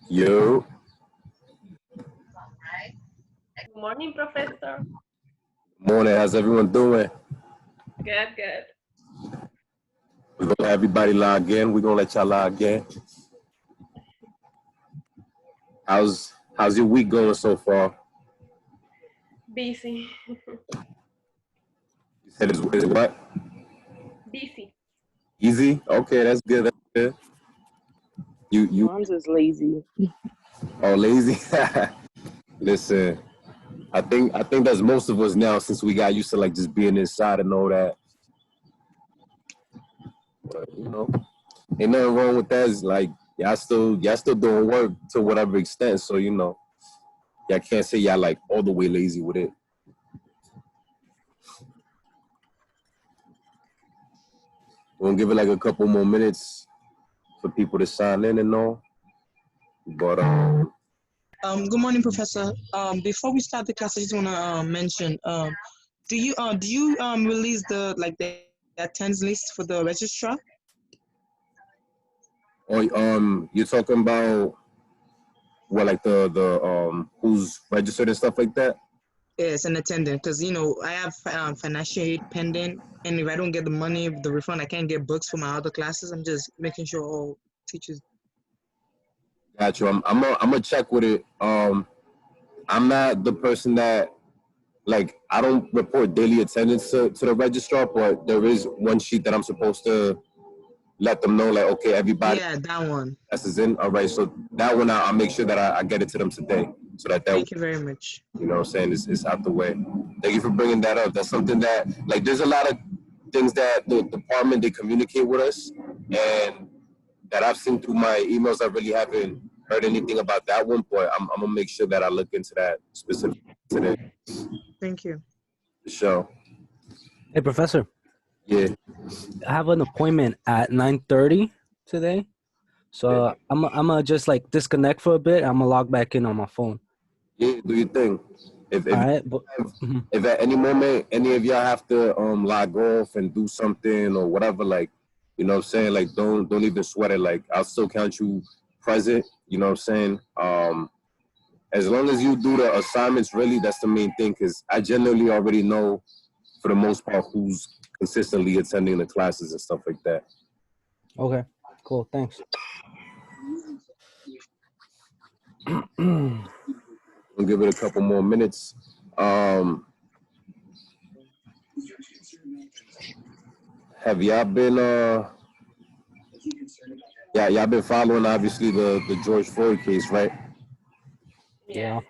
Yo, Good morning, Professor. morning. How's everyone doing? Good, good. We're gonna have everybody log in. We're gonna let y'all log in. How's your week going so far? Busy. You said it's what? Busy. Easy? Okay, that's good. That's good. You Mine's just lazy. are lazy? Listen, I think that's most of us now since we got used to like just being inside and all that. But ain't nothing wrong with that. It's like y'all still doing work to whatever extent. So y'all can't say y'all like all the way lazy with it. We're gonna give it like a couple more minutes for people to sign in and all. But Good morning, Professor. Before we start the class, I just want to mention, do you release the attendance list for the registrar? you're talking about what, like the who's registered and stuff like that? Yes, an attendant, because I have financial aid pending, and if I don't get the money, the refund, I can't get books for my other classes. I'm just making sure all teachers. Got you. I'm gonna check with it. I'm not the person that, like, I don't report daily attendance to the registrar, but there is one sheet that I'm supposed to let them know, like, okay, everybody Yeah, that one. is in. All right, so that one I'll make sure that I get it to them today, so that Thank you very much. you know what I'm saying, it's out the way. Thank you for bringing that up. That's something that, like, there's a lot of things that the department, they communicate with us, and that I've seen through my emails. I really haven't heard anything about that one, but I'm gonna make sure that I look into that specific today. Thank you. For sure. Hey, Professor, Yeah. I have an appointment at 9:30 today. So I'm gonna just like disconnect for a bit. I'm gonna log back in on my phone. Yeah, do your thing. If All right. if at any moment any of y'all have to log off and do something or whatever, like, you know what I'm saying, like, don't even sweat it. Like, I'll still count you present, you know what I'm saying? As long as you do the assignments, really, that's the main thing, because I generally already know for the most part who's consistently attending the classes and stuff like that. Okay. Cool. Thanks. We'll give it a couple more minutes. Have y'all been y'all been following, obviously, the George Floyd case, right? Yeah.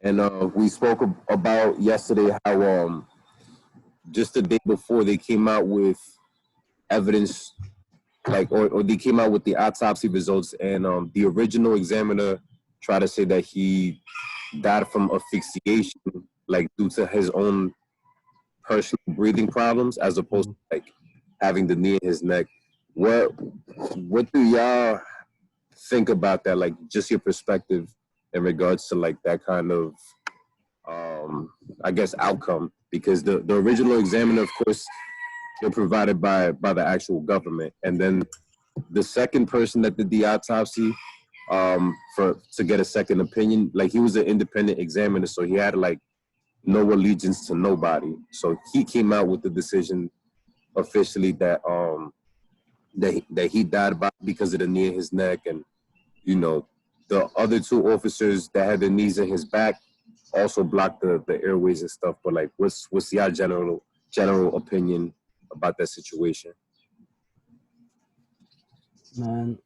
And we spoke about yesterday how just the day before they came out with evidence, like, or they came out with the autopsy results, and the original examiner tried to say that he died from asphyxiation, like, due to his own personal breathing problems, as opposed to like having the knee in his neck. What do y'all think about that? Like, just your perspective in regards to like that kind of I guess outcome, because the original examiner, of course, they're provided by the actual government, and then the second person that did the autopsy, to get a second opinion, like, he was an independent examiner, so he had like no allegiance to nobody. So he came out with the decision officially that that he died because of the knee in his neck, and the other two officers that had the knees in his back also blocked the airways and stuff. But like, what's your general opinion about that situation? Man.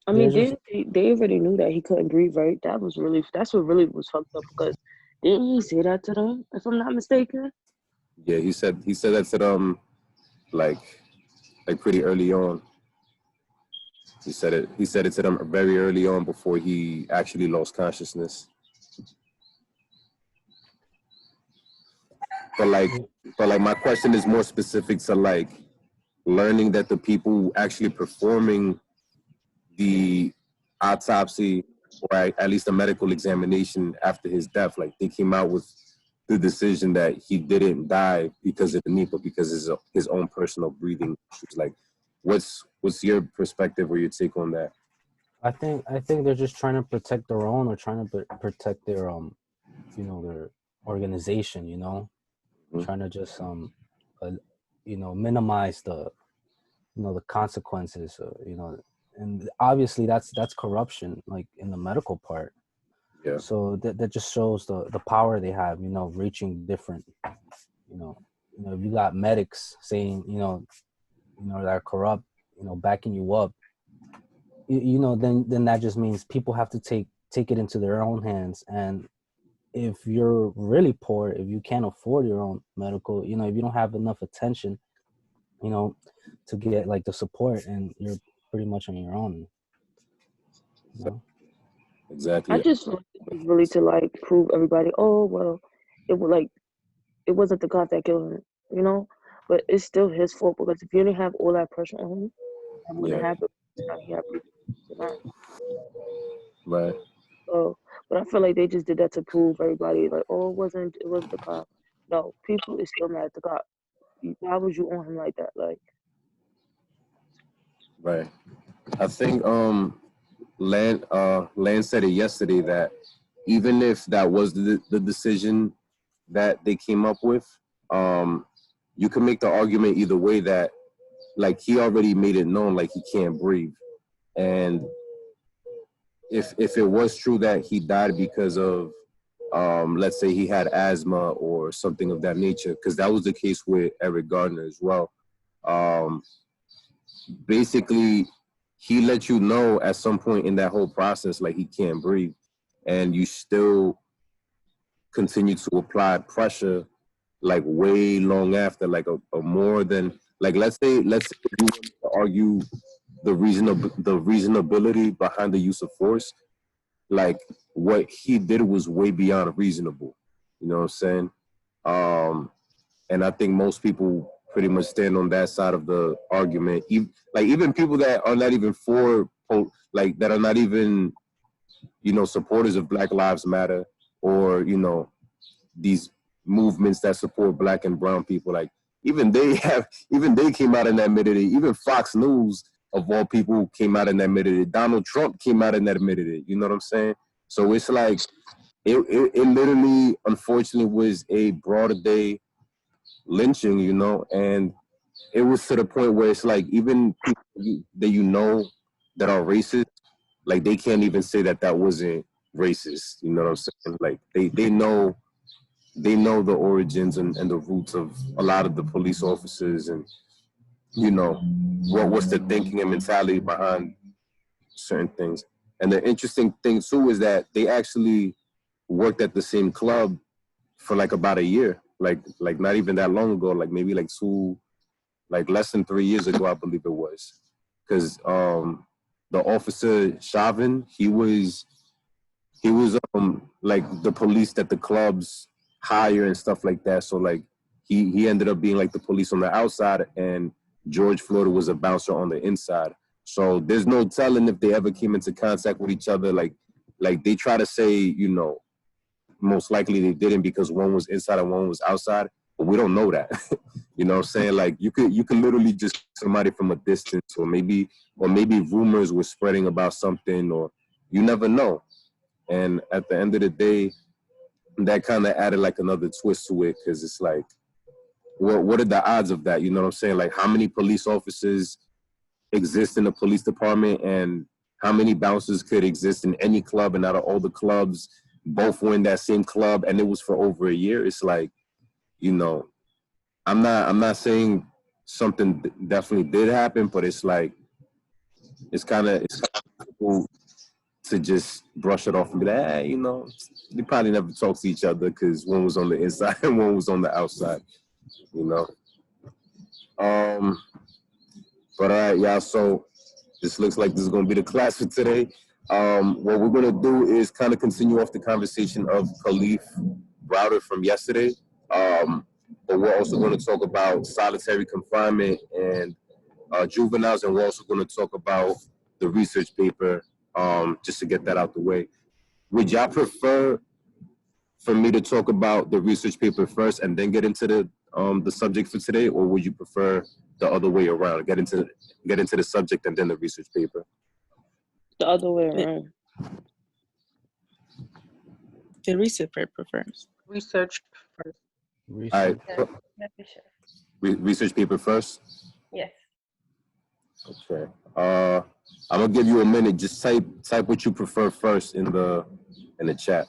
I mean, There's they already knew that he couldn't breathe, right? That's what really was fucked up, because didn't he say that to them, if I'm not mistaken? Yeah, he said that to them like pretty early on. He said it to them very early on before he actually lost consciousness. But like my question is more specific to like learning that the people actually performing the autopsy, or at least a medical examination after his death, like, they came out with the decision that he didn't die because of the knee, but because of his own personal breathing issues. Like, what's your perspective or your take on that? I think they're just trying to protect their own, or trying to protect their their organization. Mhm. Trying to just minimize the the consequences. And obviously that's corruption, like in the medical part. Yeah. So that just shows the power they have. Reaching different. You know, if you got medics saying that are corrupt, backing you up, then that just means people have to take it into their own hands. And if you're really poor, if you can't afford your own medical, if you don't have enough attention, you know, to get like the support, and you're pretty much on your own, you know. I Exactly. just feel like it was really to like prove everybody, oh well, it was like it wasn't the cop that killed him, you know. But it's still his fault because if you didn't have all that pressure on him, that wouldn't Yeah. happen. Now he had people tonight. Right. So, but I feel like they just did that to prove everybody, like, oh, it wasn't the cop. No, people is still mad at the cop. Why was you on him like that? Like, Right. I think Land said it yesterday that even if that was the decision that they came up with, um, you can make the argument either way that like he already made it known like he can't breathe. And if it was true that he died because of let's say he had asthma or something of that nature, because that was the case with Eric Gardner as well. Um, Basically, he let you know at some point in that whole process like he can't breathe, and you still continue to apply pressure like way long after, like a more than like let's say if you want to argue the reasonability behind the use of force, like what he did was way beyond reasonable. You know what I'm saying? Um, and I think most people pretty much stand on that side of the argument. Even people that are not even like that are not even supporters of Black Lives Matter, or these movements that support Black and brown people. Like even they came out and admitted it. Even Fox News of all people came out and admitted it. Donald Trump came out and admitted it. You know what I'm saying? So it's like it literally, unfortunately, was a broader day lynching, and it was to the point where it's like even people that that are racist, like they can't even say that that wasn't racist. You know what I'm saying? Like they know the origins and the roots of a lot of the police officers, and what's the thinking and mentality behind certain things. And the interesting thing too is that they actually worked at the same club for like about a year, like not even that long ago, like maybe like less than 3 years ago, I believe it was, because the officer Chauvin, he was like the police that the clubs hire and stuff like that. So like he ended up being like the police on the outside, and George Floyd was a bouncer on the inside. So there's no telling if they ever came into contact with each other. Like they try to say, most likely they didn't because one was inside and one was outside, but we don't know that. You know what I'm saying? Like you could literally just somebody from a distance, or maybe rumors were spreading about something, or you never know. And at the end of the day, that kind of added like another twist to it, because it's like, what are the odds of that? You know what I'm saying? Like how many police officers exist in the police department, and how many bouncers could exist in any club, and out of all the clubs, both were in that same club, and it was for over a year. It's like, I'm not saying something definitely did happen, but it's like it's kind of cool to just brush it off and be like, hey, they probably never talked to each other because one was on the inside and one was on the outside, you know. Um, but all right, y'all. So this looks like this is going to be the class for today. What we're going to do is kind of continue off the conversation of Khalif Browder from yesterday. But we're also going to talk about solitary confinement and juveniles, and we're also going to talk about the research paper, just to get that out the way. Would y'all prefer for me to talk about the research paper first and then get into the subject for today, or would you prefer the other way around, get into the subject and then the research paper? The other way around. The research paper first. Research first. All right. Research. Yes, teacher. Research paper first. Yes. Okay. I'm gonna give you a minute. Just type what you prefer first in the chat.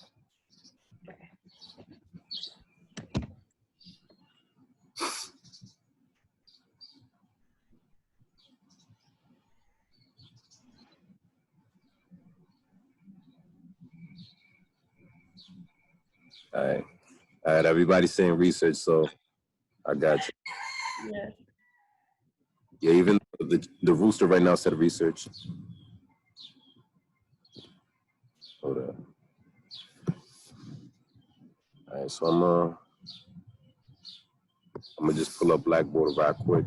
All right. All right. Everybody's saying research, so I got you. Yes. Yeah. Even the rooster right now said research. Hold up. All right. So I'm gonna just pull up Blackboard right quick.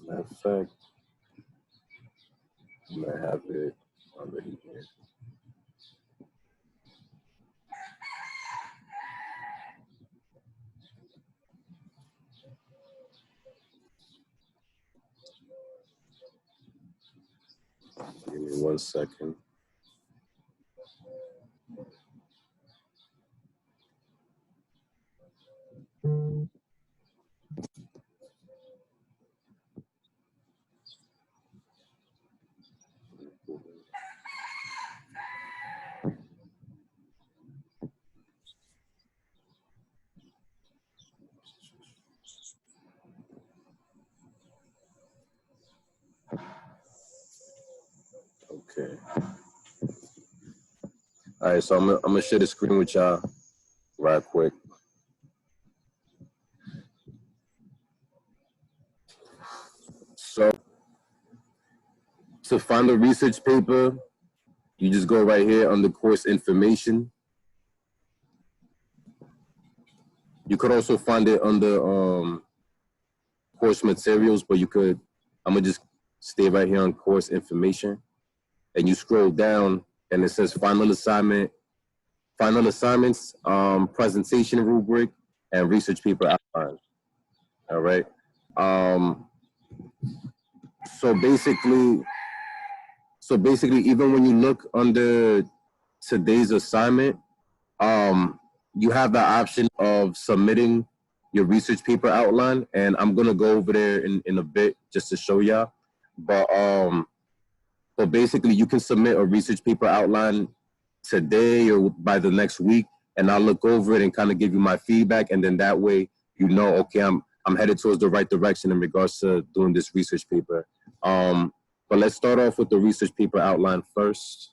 Matter of fact, I might have it already here. Give me 1 second. Okay. All right, so I'm gonna share the screen with y'all right quick. So to find the research paper, you just go right here under course information. You could also find it under course materials, but I'm gonna just stay right here on course information. And you scroll down and it says final assignments, presentation rubric, and research paper outline. All right. So basically, even when you look under today's assignment, you have the option of submitting your research paper outline, and I'm gonna go over there in a bit just to show y'all. But basically, you can submit a research paper outline today or by the next week, and I'll look over it and kind of give you my feedback, and then that way you know, okay, I'm headed towards the right direction in regards to doing this research paper. But let's start off with the research paper outline first.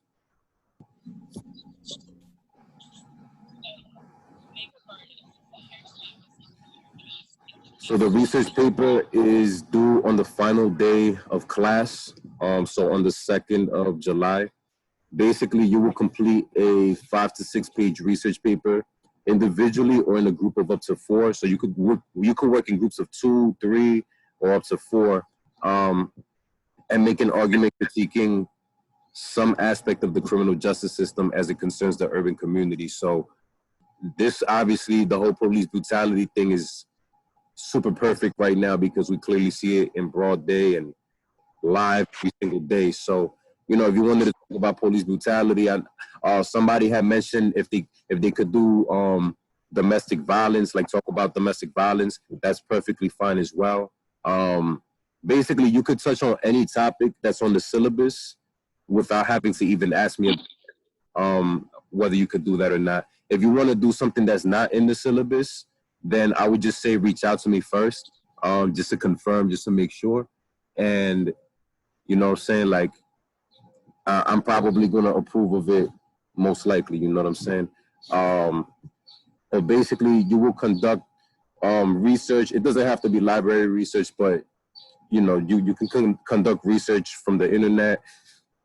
So the research paper is due on the final day of class, so on the 2nd of July. Basically, you will complete a 5 to 6 page research paper individually or in a group of up to 4. So you could work in groups of 2, 3, or up to 4, and make an argument critiquing some aspect of the criminal justice system as it concerns the urban community. So this, obviously, the whole police brutality thing is super perfect right now because we clearly see it in broad day and live every single day. So, you know, if you wanted to talk about police brutality, somebody had mentioned if they could do domestic violence, like talk about domestic violence, that's perfectly fine as well. Basically, you could touch on any topic that's on the syllabus without having to even ask me whether you could do that or not. If you want to do something that's not in the syllabus, then I would just say reach out to me first, just to confirm, just to make sure. And, you know what I'm saying, like, I'm probably going to approve of it, most likely, you know what I'm saying? But basically, you will conduct research. It doesn't have to be library research, but, you know, you can conduct research from the internet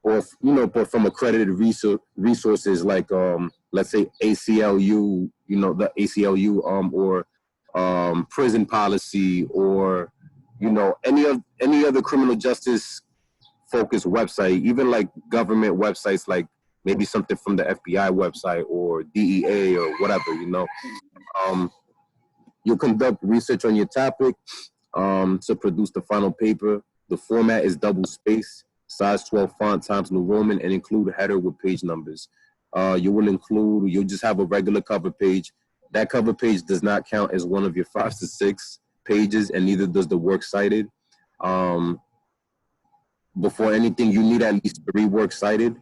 or but from accredited resources like let's say ACLU, the ACLU, or prison policy, or any other criminal justice focused website, even like government websites, like maybe something from the FBI website or DEA or whatever. Um, you'll conduct research on your topic to produce the final paper. The format is double space, size 12 font times New Roman, and include a header with page numbers. You'll just have a regular cover page. That cover page does not count as one of your 5 to 6 pages, and neither does the works cited. Before anything, you need at least 3 works cited.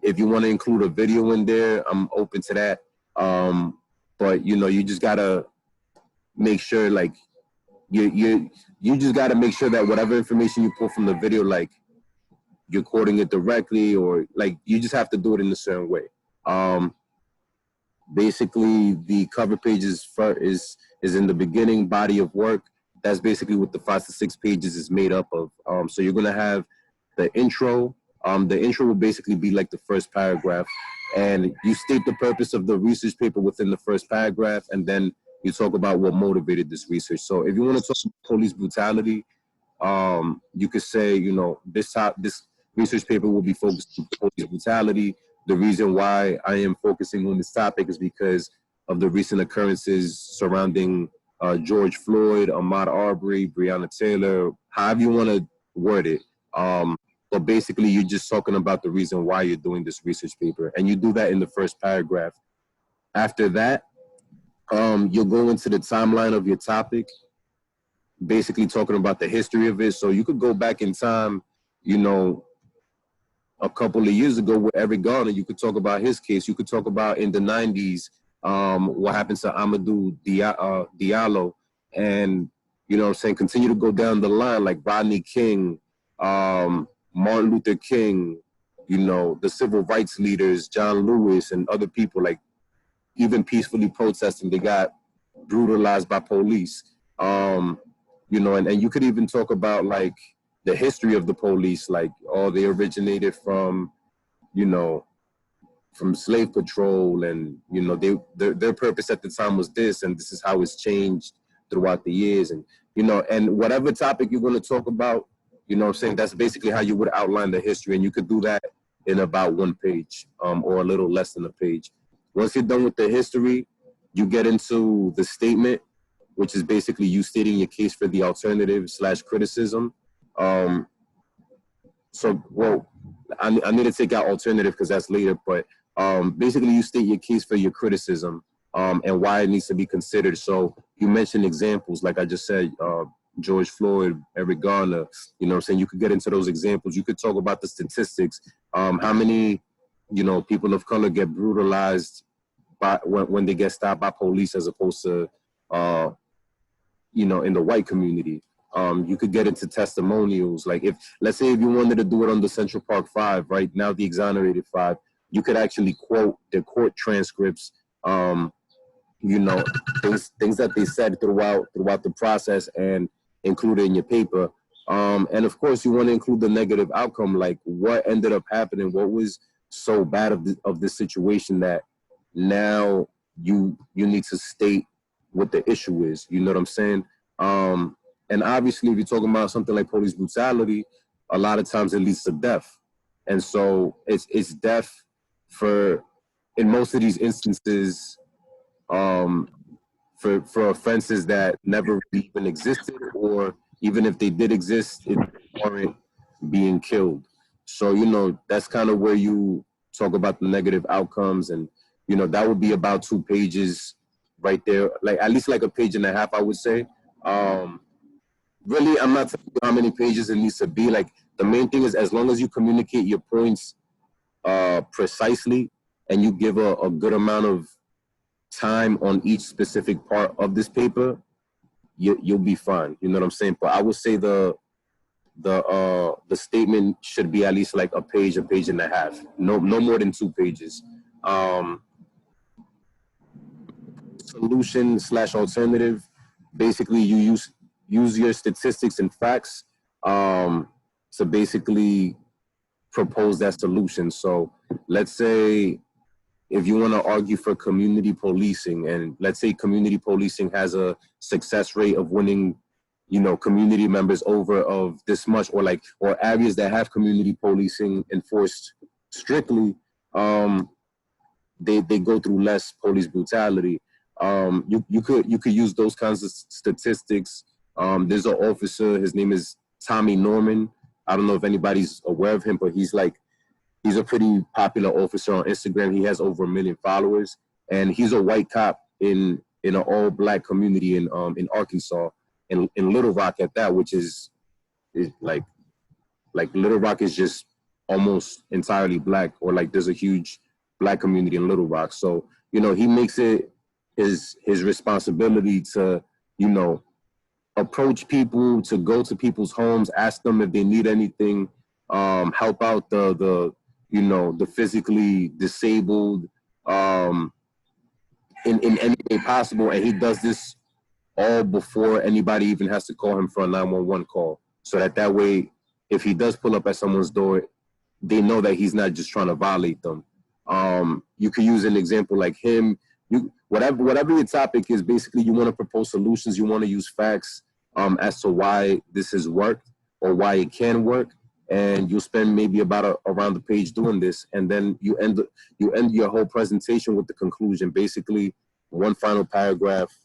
If you want to include a video in there, I'm open to that. But you just gotta make sure, like, you just gotta make sure that whatever information you pull from the video, like, you're quoting it directly, or like you just have to do it in a certain way. Basically, the cover page is in the beginning body of work. That's basically what the 5 to 6 pages is made up of. So you're gonna have the intro. The intro will basically be like the first paragraph, and you state the purpose of the research paper within the first paragraph, and then you talk about what motivated this research. So if you want to talk about police brutality, you could say, this research paper will be focused on police brutality. The reason why I am focusing on this topic is because of the recent occurrences surrounding George Floyd, Ahmaud Arbery, Breonna Taylor, however you want to word it. But basically, you're just talking about the reason why you're doing this research paper, and you do that in the first paragraph. After that, you'll go into the timeline of your topic, basically talking about the history of it. So you could go back in time, a couple of years ago with Eric Garner. You could talk about his case. You could talk about in the 90s, what happened to Amadou Diallo, and continue to go down the line, like Rodney King, Martin Luther King, the civil rights leaders, John Lewis, and other people, like, even peacefully protesting, they got brutalized by police. And you could even talk about, like, the history of the police, like, they originated from, from slave patrol, and, their purpose at the time was this, and this is how it's changed throughout the years. And, and whatever topic you're going to talk about, that's basically how you would outline the history. And you could do that in about 1 page, or a little less than a page. Once you're done with the history, you get into the statement, which is basically you stating your case for the alternative / criticism. I need to take out alternative because that's later, but basically you state your case for your criticism, and why it needs to be considered. So you mentioned examples, like I just said, George Floyd, Eric Garner, you could get into those examples. You could talk about the statistics, how many, people of color get brutalized by when they get stopped by police, as opposed to, in the white community. You could get into testimonials. Like, let's say if you wanted to do it on the Central Park 5, right now the exonerated 5, you could actually quote the court transcripts, things that they said throughout the process, and include it in your paper. And of course, you want to include the negative outcome, like what ended up happening, what was so bad of this situation that now you need to state what the issue is. You know what I'm saying? And obviously, if you're talking about something like police brutality, a lot of times it leads to death. And so it's death in most of these instances, for offenses that never even existed, or even if they did exist, it weren't being killed. So, that's kind of where you talk about the negative outcomes, and, that would be about 2 pages right there, like at least like a page and a half, I would say. Really, I'm not telling you how many pages it needs to be. Like, the main thing is, as long as you communicate your points precisely, and you give a good amount of time on each specific part of this paper, you'll be fine. You know what I'm saying? But I would say the statement should be at least like a page and a half. No more than 2 pages. Solution / alternative. Basically, you use your statistics and facts to basically propose that solution. So let's say if you want to argue for community policing, and let's say community policing has a success rate of winning, you know, community members over of this much, or like, or areas that have community policing enforced strictly, they go through less police brutality. You could use those kinds of statistics. There's an officer, his name is Tommy Norman. I don't know if anybody's aware of him, but he's a pretty popular officer on Instagram. He has over 1 million followers, and he's a white cop in an all-black community in Arkansas, in Little Rock at that, which is like Little Rock is just almost entirely black, or like there's a huge black community in Little Rock. So, you know, he makes it his responsibility to, you know, approach people, to go to people's homes, ask them if they need anything, help out the you know, the physically disabled, in any way possible. And he does this all before anybody even has to call him for a 911 call. So that way, if he does pull up at someone's door, they know that he's not just trying to violate them. You could use an example like him. Whatever your topic is, basically you want to propose solutions, you want to use facts as to why this has worked or why it can work. And you'll spend maybe about around the page doing this, and then you end your whole presentation with the conclusion, basically one final paragraph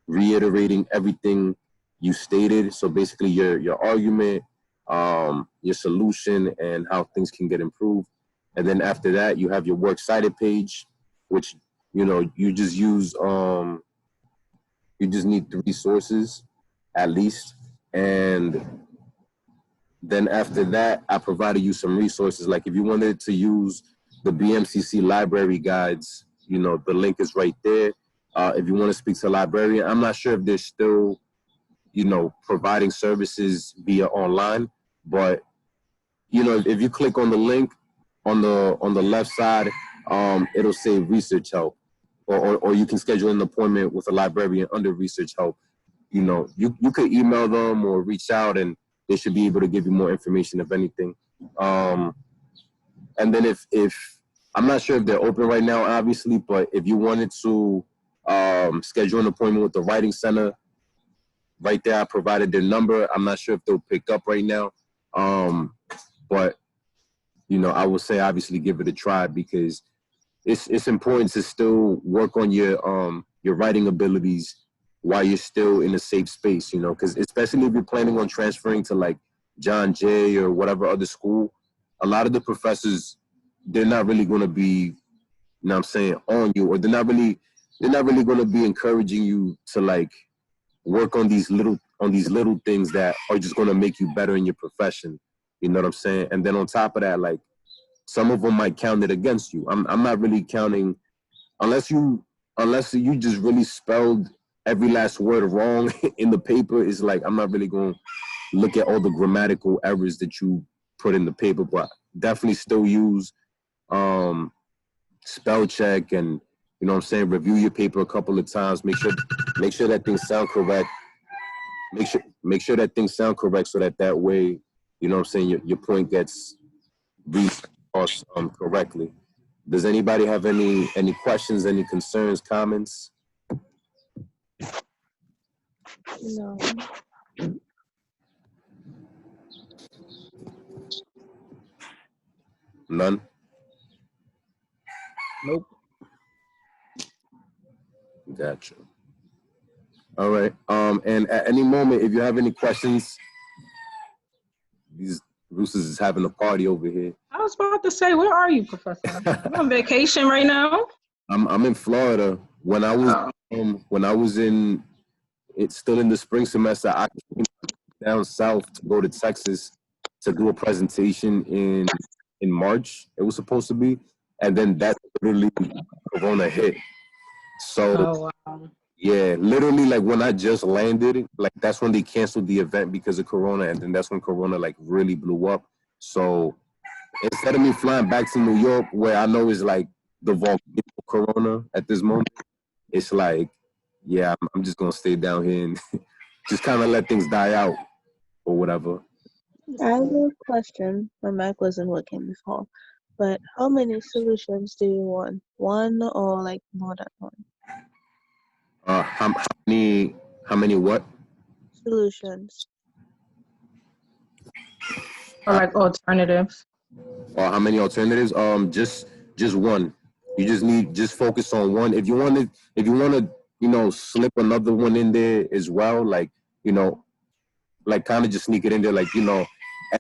reiterating everything you stated. So basically your argument, your solution, and how things can get improved. And then after that, you have your works cited page, which, you know, you just use, you just need 3 sources at least. And then after that, I provided you some resources. Like if you wanted to use the BMCC library guides, you know, the link is right there. If you want to speak to a librarian, I'm not sure if they're still, you know, providing services via online, but, you know, if you click on the link on the left side, it'll say research help, or you can schedule an appointment with a librarian under research help. You know, you could email them or reach out, and they should be able to give you more information, if anything. And then if I'm not sure if they're open right now, obviously, but if you wanted to schedule an appointment with the Writing Center, right there I provided their number. I'm not sure if they'll pick up right now, but, you know, I would say obviously give it a try, because it's important to still work on your writing abilities while you're still in a safe space, you know, because especially if you're planning on transferring to like John Jay or whatever other school, a lot of the professors, they're not really going to be, you know what I'm saying, on you, or they're not really going to be encouraging you to like work on these little things that are just going to make you better in your profession. You know what I'm saying? And then on top of that, like, some of them might count it against you. I'm not really counting, unless you just really spelled every last word wrong in the paper. Is like, I'm not really going to look at all the grammatical errors that you put in the paper, but definitely still use spell check, and, you know what I'm saying, review your paper a couple of times. Make sure that things sound correct. Make sure that things sound correct, so that way, you know what I'm saying, your point gets reached correctly. Does anybody have any questions, any concerns, comments? No. None? Nope. Gotcha. All right. And at any moment, if you have any questions, these roosters is having a party over here. I was about to say, where are you, Professor? You on vacation right now? I'm in Florida. When I was in, it's still in the spring semester, I came down south to go to Texas to do a presentation in March. It was supposed to be, and then that literally Corona hit. So Oh, wow. yeah, literally, like when I just landed, like that's when they canceled the event because of Corona, and then that's when Corona like really blew up. So instead of me flying back to New York, where I know is like the volcano Corona at this moment, it's like, yeah, I'm just gonna stay down here and just kind of let things die out or whatever. I have a question. My mic wasn't working before. But how many solutions do you want? One or like more than one? How many? How many what? Solutions. Or like alternatives. Or how many alternatives? Just one. You just focus on one. If you want to, slip another one in there as well, like, like kind of just sneak it in there, like, and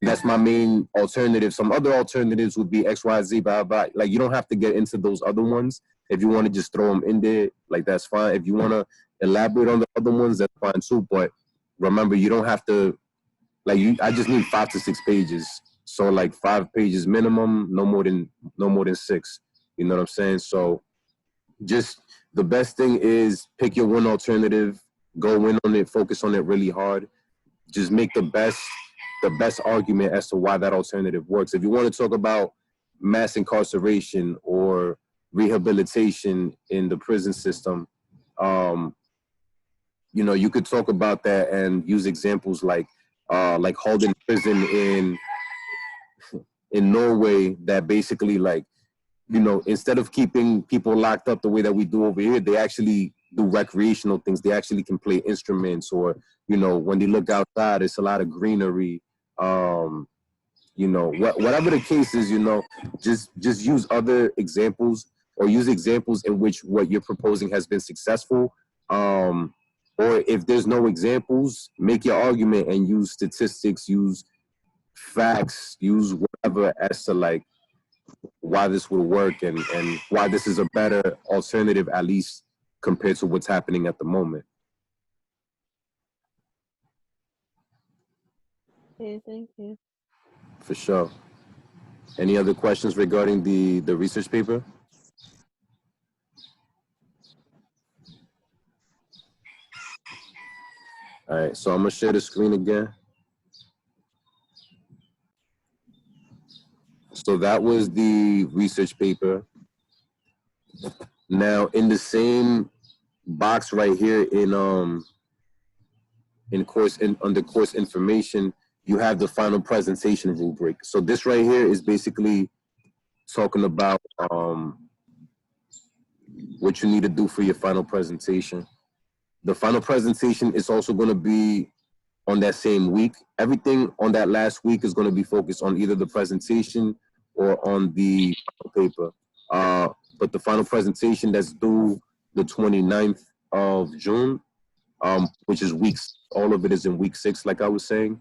that's my main alternative. Some other alternatives would be X, Y, Z, blah, blah. Like, you don't have to get into those other ones. If you want to just throw them in there, like, that's fine. If you want to elaborate on the other ones, that's fine too. But remember, you don't have to, like, I just need 5 to 6 pages. So like 5 pages minimum, no more than 6. You know what I'm saying? So just the best thing is pick your one alternative, go in on it, focus on it really hard. Just make the best argument as to why that alternative works. If you want to talk about mass incarceration or rehabilitation in the prison system, you could talk about that and use examples like Halden Prison in Norway, that basically, like, instead of keeping people locked up the way that we do over here, they actually do recreational things. They actually can play instruments, or, when they look outside, it's a lot of greenery. Whatever the case is, just use other examples, or use examples in which what you're proposing has been successful. Or if there's no examples, make your argument and use statistics, use facts, use whatever as to, like, why this would work, and why this is a better alternative, at least compared to what's happening at the moment. Okay, thank you. For sure. Any other questions regarding the research paper? All right, so I'm gonna share the screen again. So that was the research paper. Now, in the same box right here under course information, you have the final presentation rubric. So this right here is basically talking about what you need to do for your final presentation. The final presentation is also going to be on that same week. Everything on that last week is going to be focused on either the presentation or on the paper. But the final presentation that's due the 29th of June, which is all of it is in week 6, like I was saying.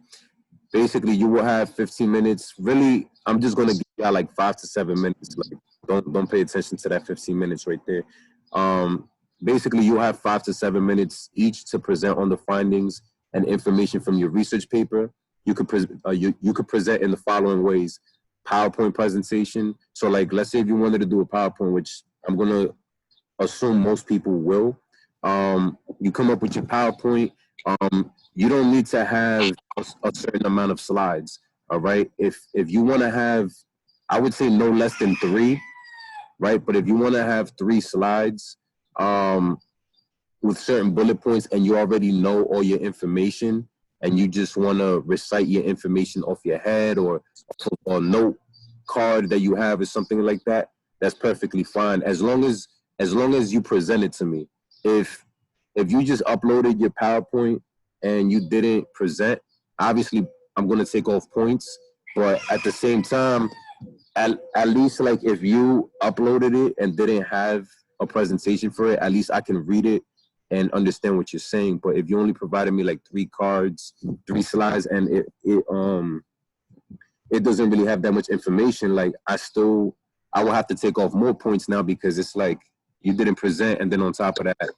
Basically, you will have 15 minutes. Really, I'm just going to give y'all like 5 to 7 minutes. Like, don't pay attention to that 15 minutes right there. Basically, you'll have 5 to 7 minutes each to present on the findings and information from your research paper. You could present in the following ways: PowerPoint presentation. So, like, let's say if you wanted to do a PowerPoint, which I'm going to assume most people will, you come up with your PowerPoint. You don't need to have a certain amount of slides. All right. If you want to have, I would say no less than 3, right? But if you want to have 3 slides, with certain bullet points, and you already know all your information, and you just want to recite your information off your head, or a note card that you have or something like that, that's perfectly fine. As long as you present it to me. If you just uploaded your PowerPoint and you didn't present, obviously I'm going to take off points. But at the same time, at least, like, if you uploaded it and didn't have a presentation for it, at least I can read it and understand what you're saying. But if you only provided me like 3 cards, 3 slides, and it doesn't really have that much information, like, I will have to take off more points now, because it's like you didn't present, and then on top of that,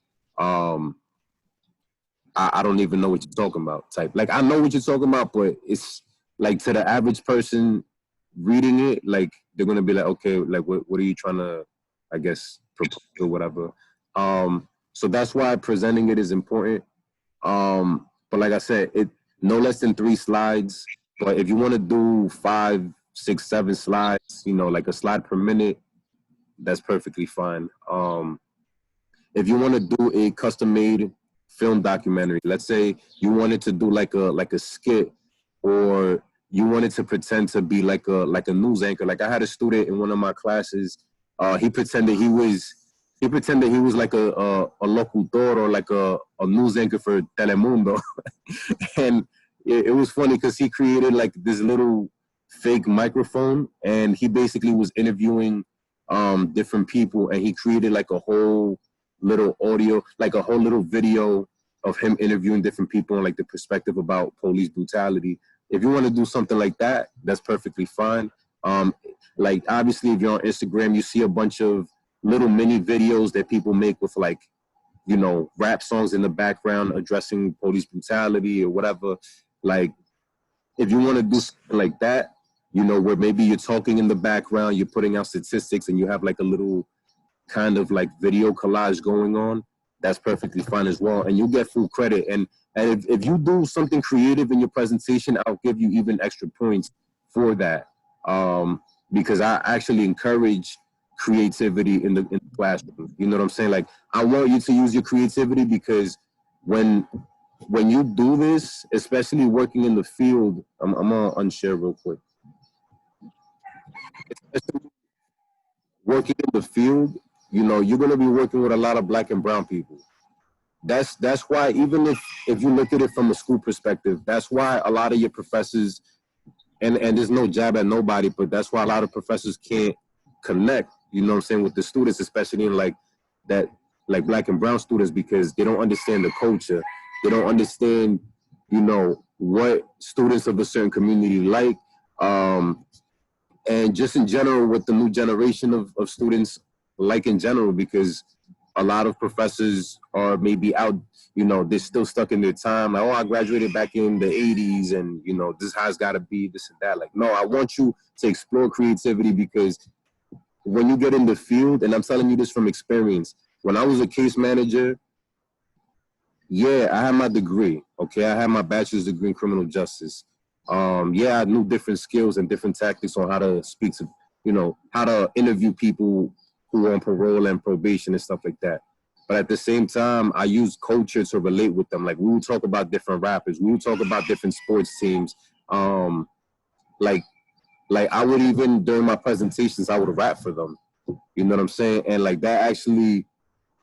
I don't even know what you're talking about type. Like, I know what you're talking about, but it's like, to the average person reading it, like, they're gonna be like, okay, like, what are you trying to, I guess, propose or whatever. So that's why presenting it is important. But like I said, no less than 3 slides. But if you want to do 5, 6, 7 slides, like a slide per minute, that's perfectly fine. If you want to do a custom-made film documentary, let's say you wanted to do like a skit, or you wanted to pretend to be like a news anchor. Like I had a student in one of my classes. He pretended he was like a locutor or like a news anchor for Telemundo, and it was funny because he created like this little fake microphone, and he basically was interviewing different people, and he created like a whole little audio, like a whole little video of him interviewing different people and like the perspective about police brutality. If you want to do something like that, that's perfectly fine. Like obviously, if you're on Instagram, you see a bunch of little mini videos that people make with like, you know, rap songs in the background addressing police brutality or whatever. Like, if you want to do something like that, you know, where maybe you're talking in the background, you're putting out statistics, and you have like a little kind of like video collage going on, that's perfectly fine as well. And you get full credit. And if you do something creative in your presentation, I'll give you even extra points for that. Because I actually encourage creativity in the classroom. You know what I'm saying? Like, I want you to use your creativity, because when you do this, especially working in the field, I'm gonna unshare real quick. Especially working in the field, you know, you're gonna be working with a lot of Black and brown people. That's why, even if you look at it from a school perspective, that's why a lot of your professors, and there's no jab at nobody, but that's why a lot of professors can't connect, you know what I'm saying, with the students, especially in like that, like Black and brown students, because they don't understand the culture. They don't understand, you know, what students of a certain community like, and just in general, what the new generation of students like in general, because a lot of professors are maybe out, you know, they're still stuck in their time. Like, oh, I graduated back in the 80s, and, you know, this is how it's got to be, this and that. Like, no, I want you to explore creativity, because when you get in the field, and I'm telling you this from experience, when I was a case manager, yeah, I had my degree, okay? I had my bachelor's degree in criminal justice. Yeah, I knew different skills and different tactics on how to speak to, you know, how to interview people who are on parole and probation and stuff like that. But at the same time, I used culture to relate with them. Like, we would talk about different rappers. We would talk about different sports teams. Like I would even, during my presentations, I would rap for them. You know what I'm saying? And like that actually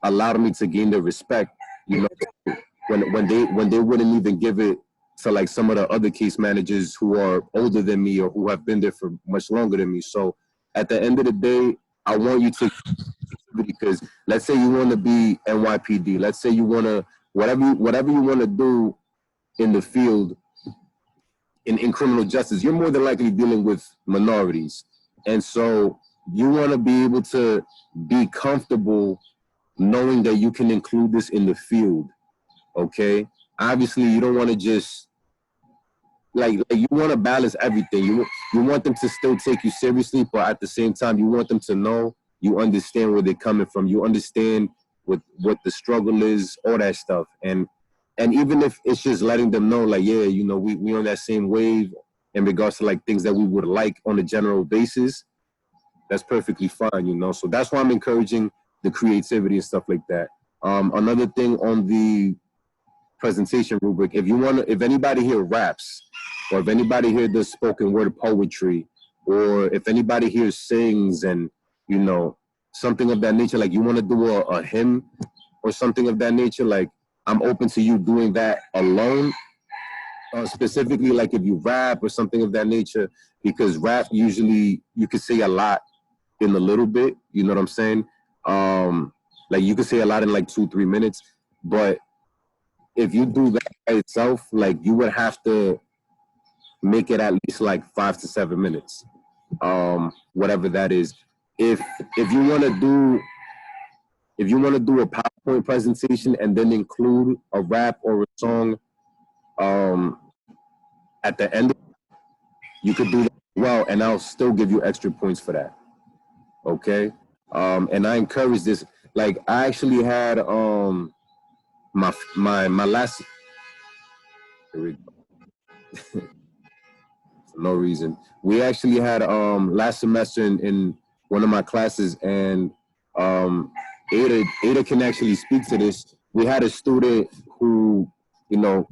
allowed me to gain their respect, you know, when they wouldn't even give it to like some of the other case managers who are older than me or who have been there for much longer than me. So at the end of the day, I want you to, because let's say you want to be NYPD, let's say you want to, whatever you want to do in the field in criminal justice, you're more than likely dealing with minorities. And so you want to be able to be comfortable knowing that you can include this in the field, okay? Obviously, you don't want to just, like you want to balance everything. You want them to still take you seriously, but at the same time, you want them to know you understand where they're coming from. You understand what the struggle is, all that stuff. And even if it's just letting them know, like, yeah, you know, we on that same wave in regards to like things that we would like on a general basis, that's perfectly fine, you know. So that's why I'm encouraging the creativity and stuff like that. Another thing on the presentation rubric, if anybody here raps, or if anybody here does spoken word poetry, or if anybody here sings, and, you know, something of that nature, like you want to do a hymn or something of that nature, like I'm open to you doing that alone. Specifically, like if you rap or something of that nature, because rap, usually you can say a lot in a little bit, you know what I'm saying? Like you can say a lot in like 2-3 minutes, but if you do that by itself, like you would have to make it at least like 5 to 7 minutes, whatever that is. If you want to do a PowerPoint presentation and then include a rap or a song at the end, you could do that well, and I'll still give you extra points for that. Okay, and I encourage this. Like I actually had my last. Here we go. For no reason. We actually had last semester in one of my classes, and Ada can actually speak to this. We had a student who, you know,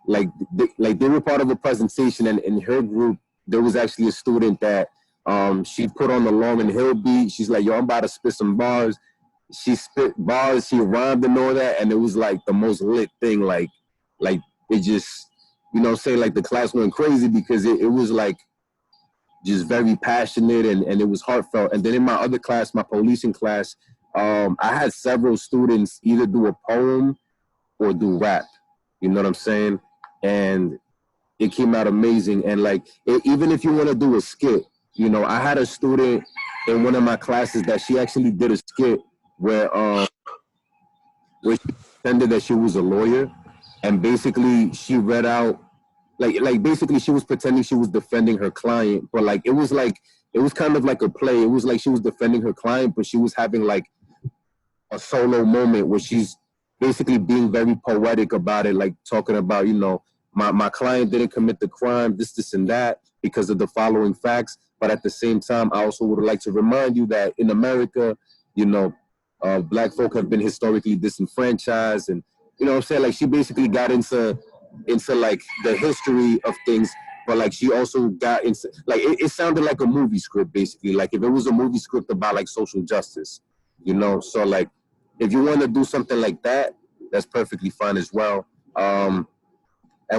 they were part of a presentation, and in her group there was actually a student that she put on the Lauryn Hill beat. She's like, yo, I'm about to spit some bars. She spit bars, she rhymed and all that, and it was like the most lit thing. Like it just, say like the class went crazy because it was like just very passionate and it was heartfelt. And then in my other class, my policing class, I had several students either do a poem or do rap. You know what I'm saying? And it came out amazing. And like, even if you want to do a skit, I had a student in one of my classes that she actually did a skit where she pretended that she was a lawyer, and basically she read out like basically she was pretending she was defending her client, but like it was kind of like a play. It was like she was defending her client, but she was having like a solo moment where she's basically being very poetic about it, like talking about, my client didn't commit the crime, this and that, because of the following facts. But at the same time, I also would like to remind you that in America, Black folk have been historically disenfranchised, and what I'm saying, like she basically got into like the history of things, but like she also got into like it sounded like a movie script basically, like if it was a movie script about like social justice, so like if you want to do something like that, that's perfectly fine as well. And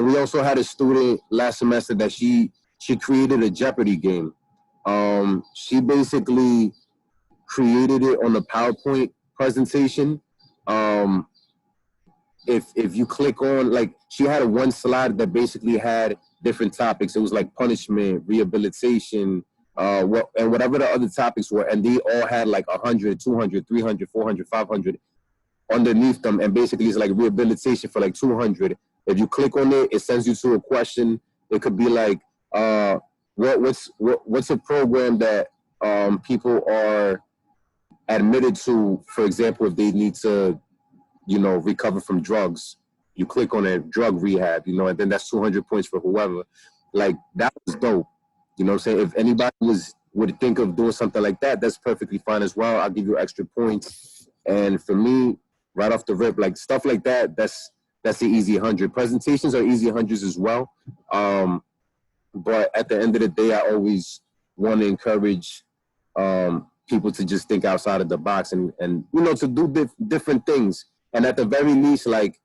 we also had a student last semester that she created a Jeopardy game. She basically created it on a PowerPoint presentation. If you click on, like, she had one slide that basically had different topics. It was like punishment, rehabilitation, and whatever the other topics were, and they all had like 100, 200, 300, 400, 500 underneath them, and basically it's like rehabilitation for like 200. If you click on it, it sends you to a question. It could be like, what's a program that people are admitted to, for example, if they need to, recover from drugs. You click on it, drug rehab, and then that's 200 points for whoever. Like, that was dope. You know what I'm saying? If anybody would think of doing something like that, that's perfectly fine as well. I'll give you extra points. And for me, right off the rip, like stuff like that, that's the easy 100. Presentations are easy 100s as well. But at the end of the day, I always want to encourage people to just think outside of the box and to do different things. And at the very least, like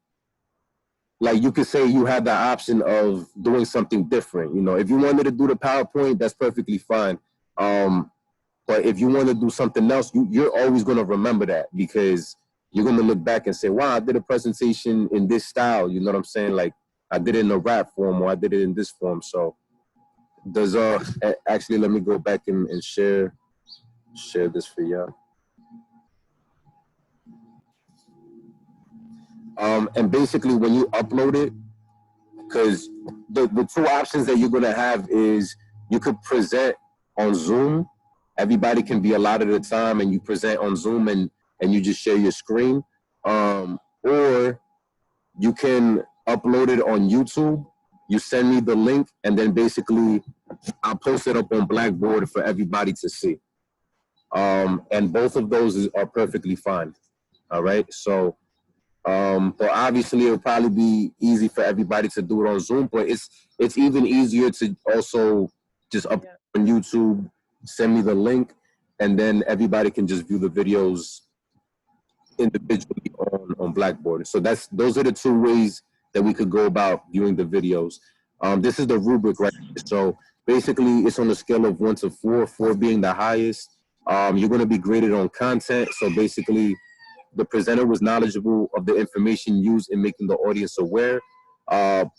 you could say you have the option of doing something different. If you wanted to do the PowerPoint, that's perfectly fine. But if you want to do something else, you're always going to remember that, because you're going to look back and say, wow, I did a presentation in this style. You know what I'm saying? Like, I did it in a rap form, or I did it in this form. So actually, let me go back and share this for y'all. And basically, when you upload it, because the two options that you're going to have is you could present on Zoom. Everybody can be allotted a time, and you present on Zoom and you just share your screen. Or you can upload it on YouTube. You send me the link, and then basically I'll post it up on Blackboard for everybody to see. And both of those are perfectly fine. All right. So, but obviously it'll probably be easy for everybody to do it on Zoom, but it's even easier to also just upload on YouTube, send me the link, and then everybody can just view the videos individually on Blackboard. So those are the two ways that we could go about viewing the videos. This is the rubric, right? So basically it's on a scale of 1 to 4, 4 being the highest. You're going to be graded on content. So basically, the presenter was knowledgeable of the information used in making the audience aware.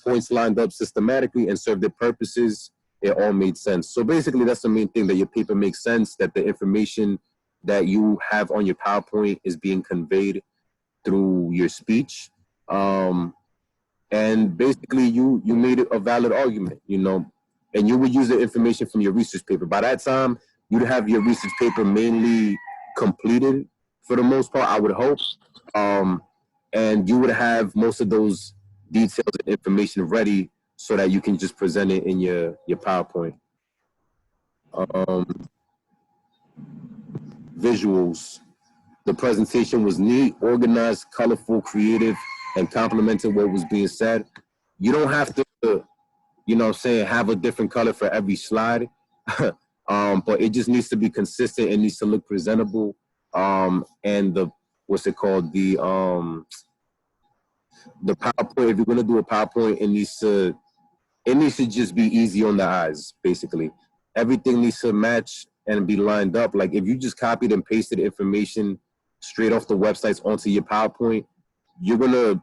Points lined up systematically and served their purposes. It all made sense. So basically, that's the main thing, that your paper makes sense, that the information that you have on your PowerPoint is being conveyed through your speech. And basically, you made it a valid argument, and you would use the information from your research paper. By that time, you'd have your research paper mainly completed for the most part, I would hope. And you would have most of those details and information ready so that you can just present it in your PowerPoint. Visuals. The presentation was neat, organized, colorful, creative, and complemented what was being said. you don't have to, you know what I'm saying, have a different color for every slide. But it just needs to be consistent. It needs to look presentable. And the, what's it called? The PowerPoint, if you're gonna do a PowerPoint, it needs to just be easy on the eyes, basically. Everything needs to match and be lined up. Like if you just copied and pasted information straight off the websites onto your PowerPoint, you're gonna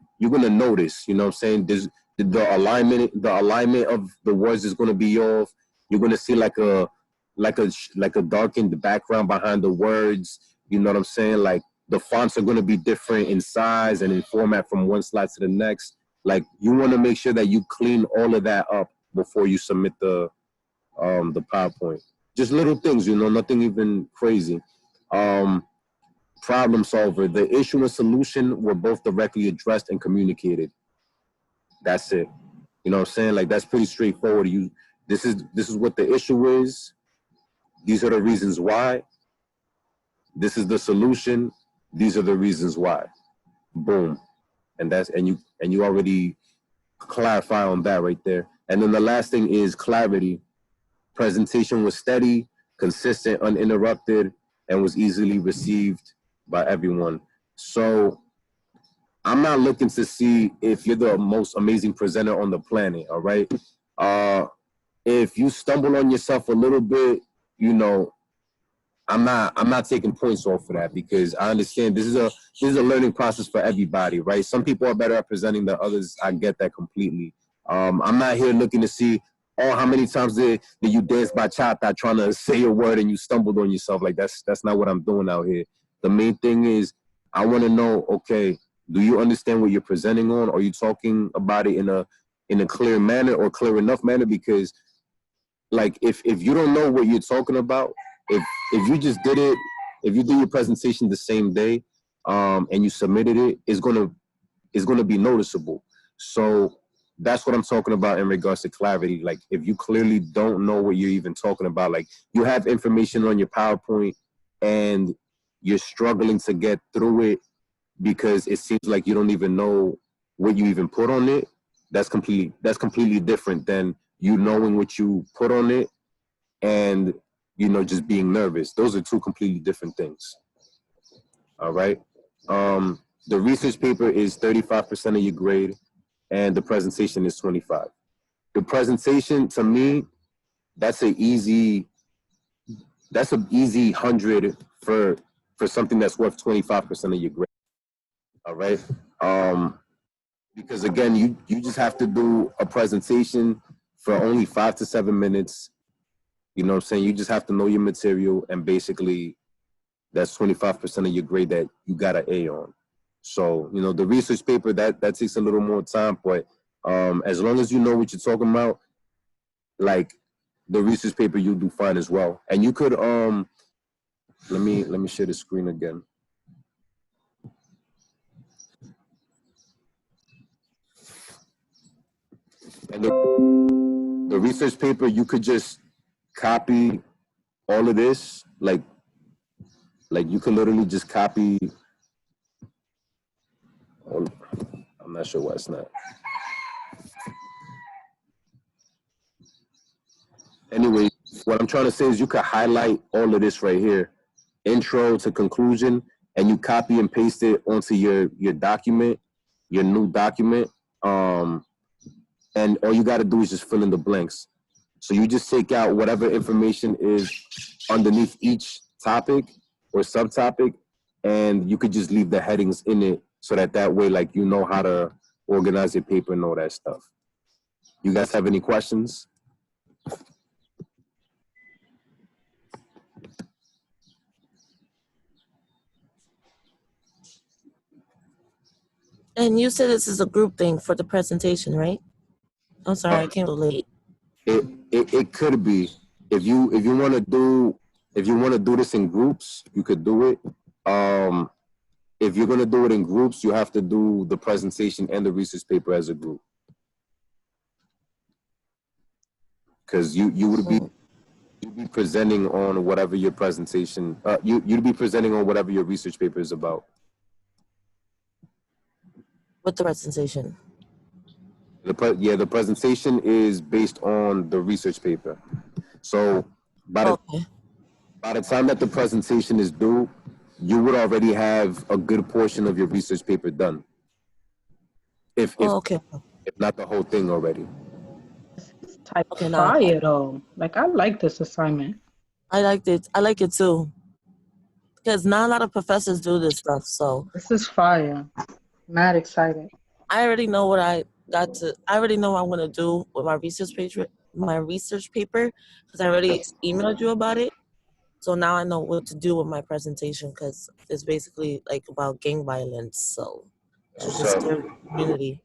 notice, you know what I'm saying? There's the alignment of the words is gonna be off. You're gonna see like a darkened background behind the words. You know what I'm saying? Like the fonts are gonna be different in size and in format from one slide to the next. Like you want to make sure that you clean all of that up before you submit the PowerPoint. Just little things, you know, nothing even crazy. Problem solver. The issue and solution were both directly addressed and communicated. That's it. You know what I'm saying? Like that's pretty straightforward. This is what the issue is. These are the reasons why. This is the solution. These are the reasons why. Boom. And you already clarify on that right there. And then the last thing is clarity. Presentation was steady, consistent, uninterrupted, and was easily received by everyone. So I'm not looking to see if you're the most amazing presenter on the planet, all right? If you stumble on yourself a little bit, you know, I'm not taking points off for that, because I understand this is a learning process for everybody, right? Some people are better at presenting than others. I get that completely. I'm not here looking to see, oh, how many times did you dance bachata trying to say a word and you stumbled on yourself? Like that's not what I'm doing out here. The main thing is I want to know, okay, do you understand what you're presenting on? Are you talking about it in a clear manner or clear enough manner? Because like if you don't know what you're talking about, if you just did it, if you do your presentation the same day, and you submitted it, it's gonna be noticeable. So that's what I'm talking about in regards to clarity. Like if you clearly don't know what you're even talking about, like you have information on your PowerPoint and you're struggling to get through it because it seems like you don't even know what you even put on it, that's completely different than you knowing what you put on it and, you know, just being nervous. Those are two completely different things. All right. The research paper is 35% of your grade and the presentation is 25. The presentation, to me, that's an easy 100 for something that's worth 25% of your grade. All right. Because again, you just have to do a presentation for only 5 to 7 minutes. You know what I'm saying? You just have to know your material, and basically that's 25% of your grade that you got an A on. So, you know, the research paper, that takes a little more time, but as long as you know what you're talking about, like the research paper, you'll do fine as well. And you could let me share the screen again. And the research paper, you could just copy all of this, like you could literally just copy. I'm not sure why it's not. Anyway, what I'm trying to say is you could highlight all of this right here, intro to conclusion, and you copy and paste it onto your document, your new document. And all you got to do is just fill in the blanks. So you just take out whatever information is underneath each topic or subtopic, and you could just leave the headings in it so that way, like, you know how to organize your paper and all that stuff. You guys have any questions? And you said this is a group thing for the presentation, right? I'm sorry, I came a little late. It could be. If you want to do this in groups, you could do it. If you're gonna do it in groups, you have to do the presentation and the research paper as a group, because you would be you'd be presenting on whatever your presentation. You'd be presenting on whatever your research paper is about. With the presentation. The presentation is based on the research paper. So by the time that the presentation is due, you would already have a good portion of your research paper done. If not the whole thing already. It's type Okay, now fire though. Like I like this assignment. I liked it. I like it too. Because not a lot of professors do this stuff. So This is fire. Mad excited. I already know what I already know what I'm gonna do with my research paper. Because I already emailed you about it. So now I know what to do with my presentation because it's basically like about gang violence. So to disturb the community.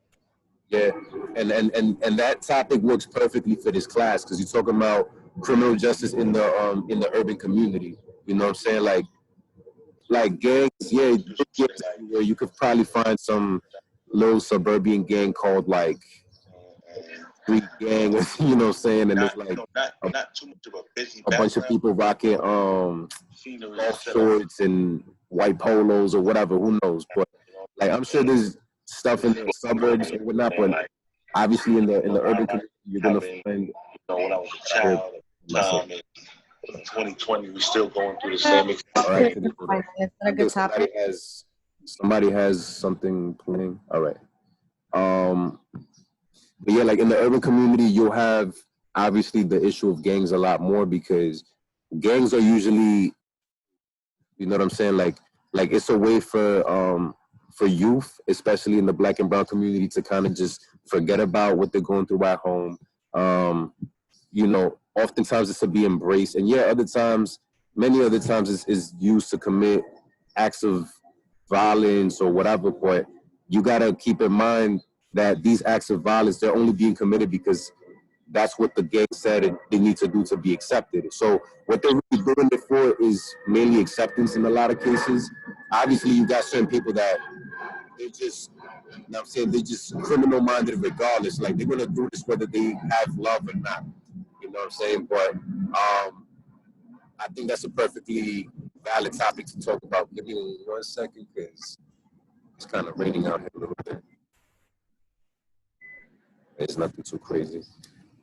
Yeah, and that topic works perfectly for this class because you're talking about criminal justice in the urban community. You know what I'm saying? Like gangs, yeah, gangs everywhere. You could probably find some little suburban gang called like street gang, you know what I'm saying? And it's like not too much of a busy a bunch of people rocking golf shorts and white polos or whatever, who knows? But like I'm sure there's stuff in the suburbs or whatnot, but obviously in the urban community you're gonna find when I was a child, time in 2020 we're still going through the same experience. All right, somebody has something playing. All right. But yeah, like in the urban community, you'll have obviously the issue of gangs a lot more because gangs are usually, you know what I'm saying, like it's a way for youth, especially in the Black and brown community, to kind of just forget about what they're going through at home. You know, oftentimes it's to be embraced, and yeah, many other times is used to commit acts of violence or whatever. But you gotta keep in mind that these acts of violence, they're only being committed because that's what the gang said they need to do to be accepted. So what they're really doing it for is mainly acceptance in a lot of cases. Obviously, you got certain people that they're just, you know what I'm saying, they're just criminal minded regardless. Like they're gonna do this whether they have love or not. You know what I'm saying? But I think that's a perfectly valid topic to talk about. Give me 1 second because it's kind of raining out here a little bit. It's nothing too crazy.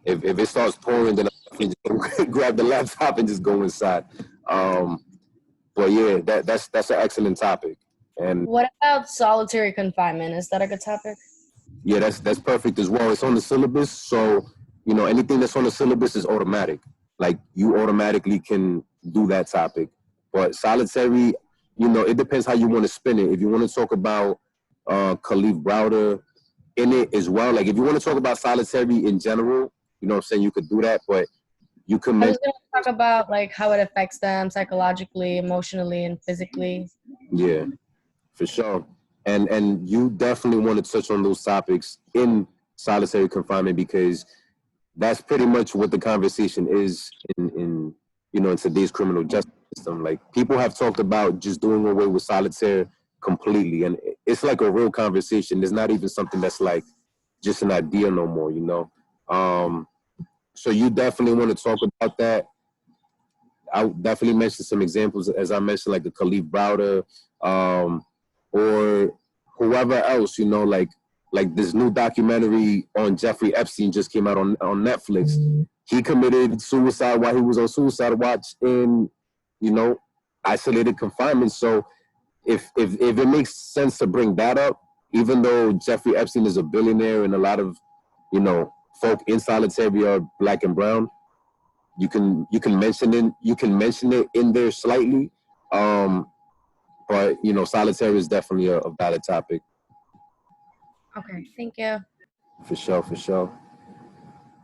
If it starts pouring, then I can just grab the laptop and just go inside. But yeah, that's an excellent topic. And what about solitary confinement? Is that a good topic? Yeah, that's perfect as well. It's on the syllabus, so you know anything that's on the syllabus is automatic. Like you automatically can do that topic. But solitary, you know, it depends how you want to spin it. If you want to talk about Khalif Browder in it as well, like if you want to talk about solitary in general, you know what I'm saying, you could do that, but you can I was going to talk about like how it affects them psychologically, emotionally, and physically. Yeah, for sure. And you definitely want to touch on those topics in solitary confinement because that's pretty much what the conversation is in you know in today's criminal justice system. Like people have talked about just doing away with solitary completely, and it's like a real conversation. There's not even something that's like just an idea no more, you know. So you definitely want to talk about that. I'll definitely mention some examples, as I mentioned, like the Khalif Browder, or whoever else, you know, like this new documentary on Jeffrey Epstein just came out on Netflix. He committed suicide while he was on suicide watch in, you know, isolated confinement. So if it makes sense to bring that up, even though Jeffrey Epstein is a billionaire and a lot of, you know, folk in solitary are Black and brown, you can mention it in there slightly, but you know, solitary is definitely a valid topic. Okay, thank you. For sure.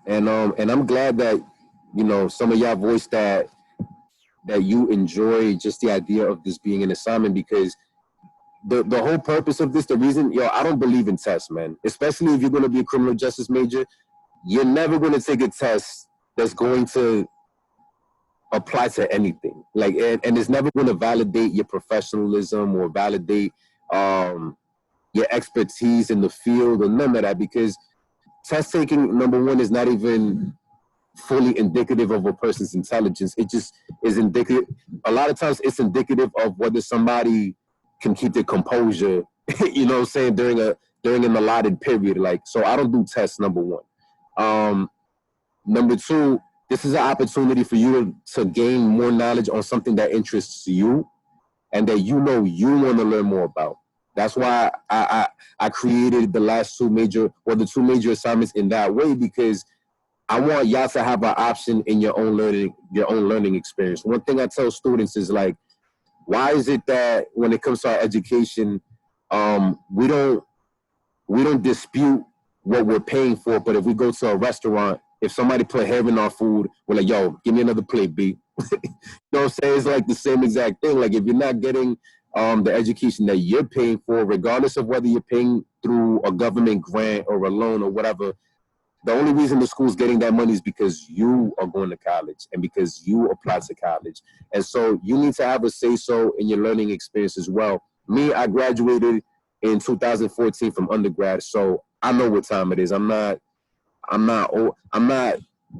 And I'm glad that you know some of y'all voiced that you enjoy just the idea of this being an assignment because the whole purpose of this, the reason, I don't believe in tests, man. Especially if you're going to be a criminal justice major, you're never going to take a test that's going to apply to anything. Like, and it's never going to validate your professionalism or validate your expertise in the field or none of that, because test taking, number one, is not even fully indicative of a person's intelligence. It just is indicative. A lot of times it's indicative of whether somebody can keep their composure, you know what I'm saying, during during an allotted period. Like, so I don't do tests, number one. Number two, this is an opportunity for you to gain more knowledge on something that interests you and that you know you want to learn more about. That's why I created the the two major assignments in that way, because I want y'all to have an option in your own learning experience. One thing I tell students is like, why is it that when it comes to our education, we don't dispute what we're paying for, but if we go to a restaurant, if somebody put hair in our food, we're like, yo, give me another plate, B. You know what I'm saying? It's like the same exact thing. Like, if you're not getting the education that you're paying for, regardless of whether you're paying through a government grant or a loan or whatever, the only reason the school's getting that money is because you are going to college and because you applied to college. And so you need to have a say-so in your learning experience as well. Me, I graduated in 2014 from undergrad, so I know what time it is. I'm not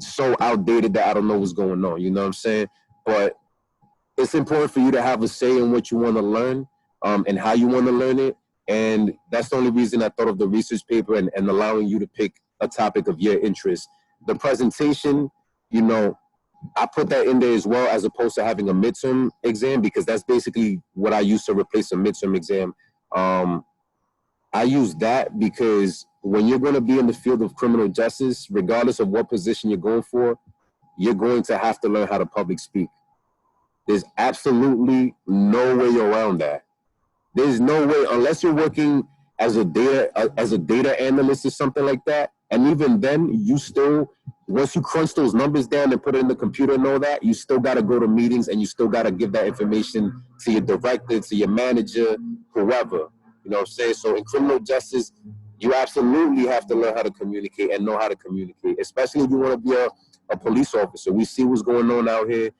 so outdated that I don't know what's going on. You know what I'm saying? But it's important for you to have a say in what you want to learn, and how you want to learn it. And that's the only reason I thought of the research paper and allowing you to pick a topic of your interest. The presentation, you know, I put that in there as well, as opposed to having a midterm exam, because that's basically what I used to replace a midterm exam. I use that because when you're going to be in the field of criminal justice, regardless of what position you're going for, you're going to have to learn how to public speak. There's absolutely no way around that. There's no way, unless you're working as a data analyst or something like that. And even then, you still, once you crunch those numbers down and put it in the computer and all that, you still got to go to meetings and you still got to give that information to your director, to your manager, whoever. You know what I'm saying? So in criminal justice, you absolutely have to learn how to communicate and know how to communicate, especially if you want to be a police officer. We see what's going on out here.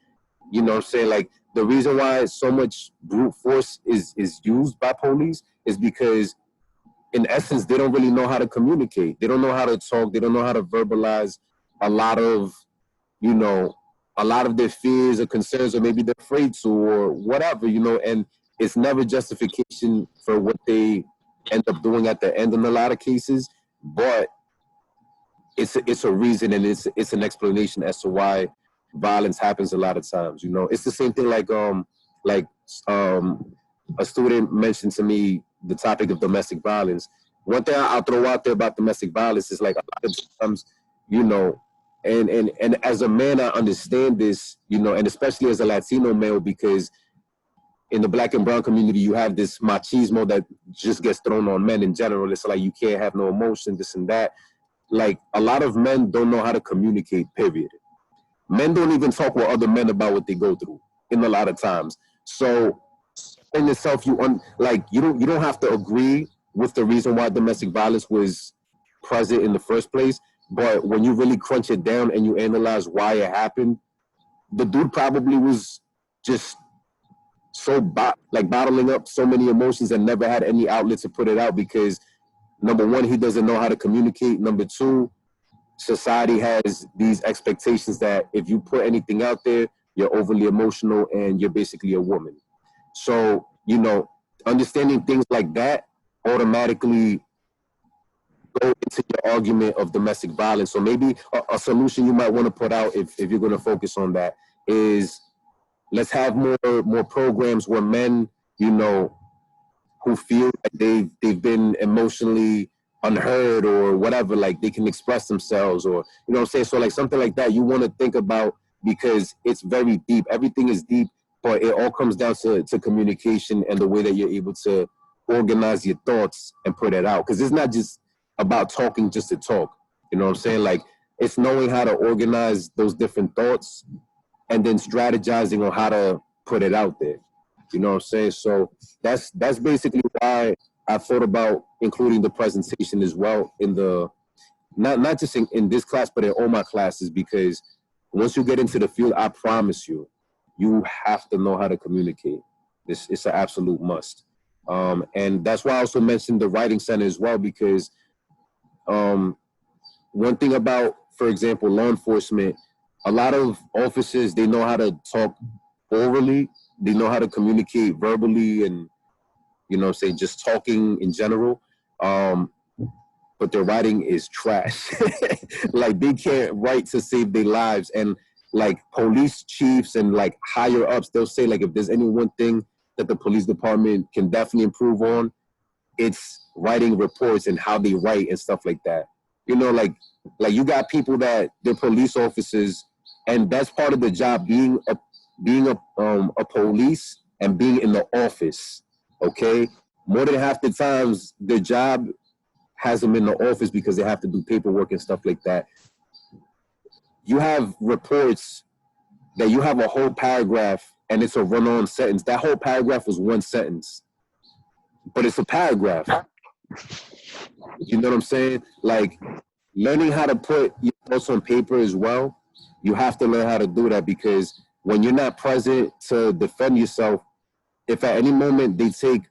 You know what I'm saying? Like, the reason why so much brute force is used by police is because, in essence, they don't really know how to communicate. They don't know how to talk. They don't know how to verbalize a lot of, you know, a lot of their fears or concerns, or maybe they're afraid to, or whatever, you know, and it's never justification for what they end up doing at the end in a lot of cases, but it's a reason, and it's an explanation as to why violence happens a lot of times. You know, it's the same thing like a student mentioned to me the topic of domestic violence. One thing I'll throw out there about domestic violence is, like, a lot of times, you know, and as a man, I understand this, you know, and especially as a Latino male, because in the Black and brown community, you have this machismo that just gets thrown on men in general. It's like, you can't have no emotion, this and that. Like, a lot of men don't know how to communicate, period. Men don't even talk with other men about what they go through in a lot of times. So in itself, you don't have to agree with the reason why domestic violence was present in the first place. But when you really crunch it down and you analyze why it happened, the dude probably was just so bottling up so many emotions and never had any outlet to put it out, because number one, he doesn't know how to communicate. Number two, society has these expectations that if you put anything out there, you're overly emotional and you're basically a woman. So, you know, understanding things like that automatically go into your argument of domestic violence. So maybe a solution you might want to put out, if you're going to focus on that, is let's have more programs where men, you know, who feel like they've been emotionally unheard or whatever, like, they can express themselves, or, you know what I'm saying? So, like, something like that you want to think about, because it's very deep. Everything is deep, but it all comes down to communication and the way that you're able to organize your thoughts and put it out. Because it's not just about talking just to talk. You know what I'm saying? Like, it's knowing how to organize those different thoughts and then strategizing on how to put it out there. You know what I'm saying? So that's basically why I thought about including the presentation as well in the, not just in this class, but in all my classes, because once you get into the field, I promise you, you have to know how to communicate. It's an absolute must. And that's why I also mentioned the writing center as well, because one thing about, for example, law enforcement, a lot of officers, they know how to talk orally, they know how to communicate verbally, and, you know, say just talking in general. but their writing is trash. Like they can't write to save their lives. And like police chiefs and like higher ups, they'll say like if there's any one thing that the police department can definitely improve on, it's writing reports and how they write and stuff like that. You know, like you got people that they're police officers, and that's part of the job, being a police and being in the office. Okay, more than half the times their job has them in the office because they have to do paperwork and stuff like that. You have reports that you have a whole paragraph and it's a run-on sentence. That whole paragraph was one sentence, but it's a paragraph. You know what I'm saying? Like learning how to put your thoughts on paper as well. You have to learn how to do that, because when you're not present to defend yourself, if at any moment they take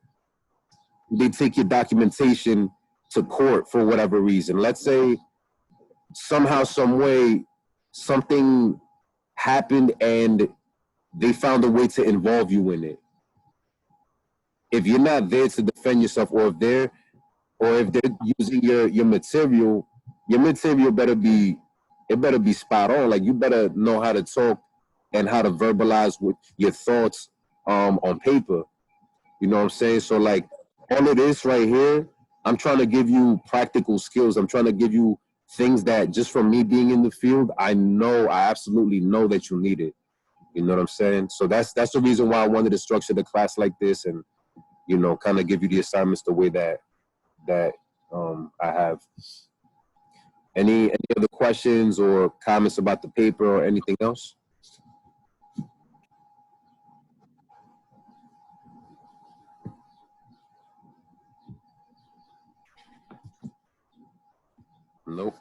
your documentation to court for whatever reason, let's say somehow, some way, something happened and they found a way to involve you in it. If you're not there to defend yourself, or if they're using your material better be spot on. Like you better know how to talk and how to verbalize with your thoughts on paper. You know what I'm saying? So like all of this right here, I'm trying to give you practical skills. I'm trying to give you things that just from me being in the field, I absolutely know that you need it. You know what I'm saying? So that's the reason why I wanted to structure the class like this, and you know, kind of give you the assignments the way that I have. Any other questions or comments about the paper or anything else? Nope.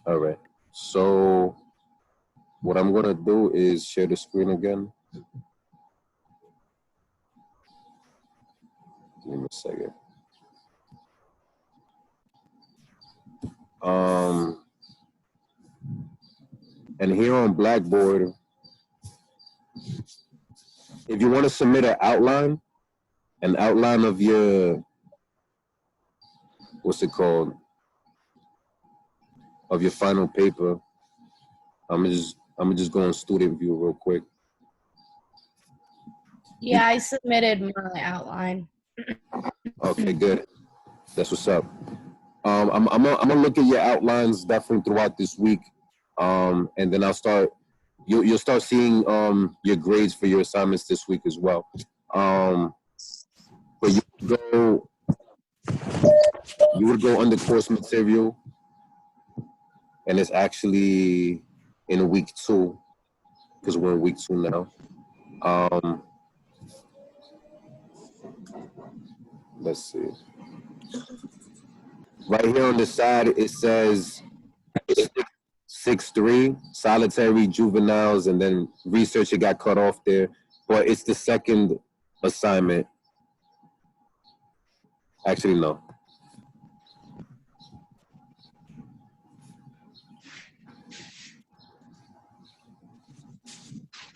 All right. So what I'm gonna do is share the screen again. Give me a second. And here on Blackboard, if you want to submit an outline of your, what's it called, of your final paper, I'm gonna just go on student view real quick. Yeah, I submitted my outline. Okay, good. That's what's up. I'm gonna look at your outlines definitely throughout this week, and then you'll start seeing your grades for your assignments this week as well. But you would go under course material, and it's actually in week 2, because we're in week 2 now. Let's see. Right here on the side, it says 6-3, solitary, juveniles, and then research, it got cut off there. But it's the second assignment. Actually, no.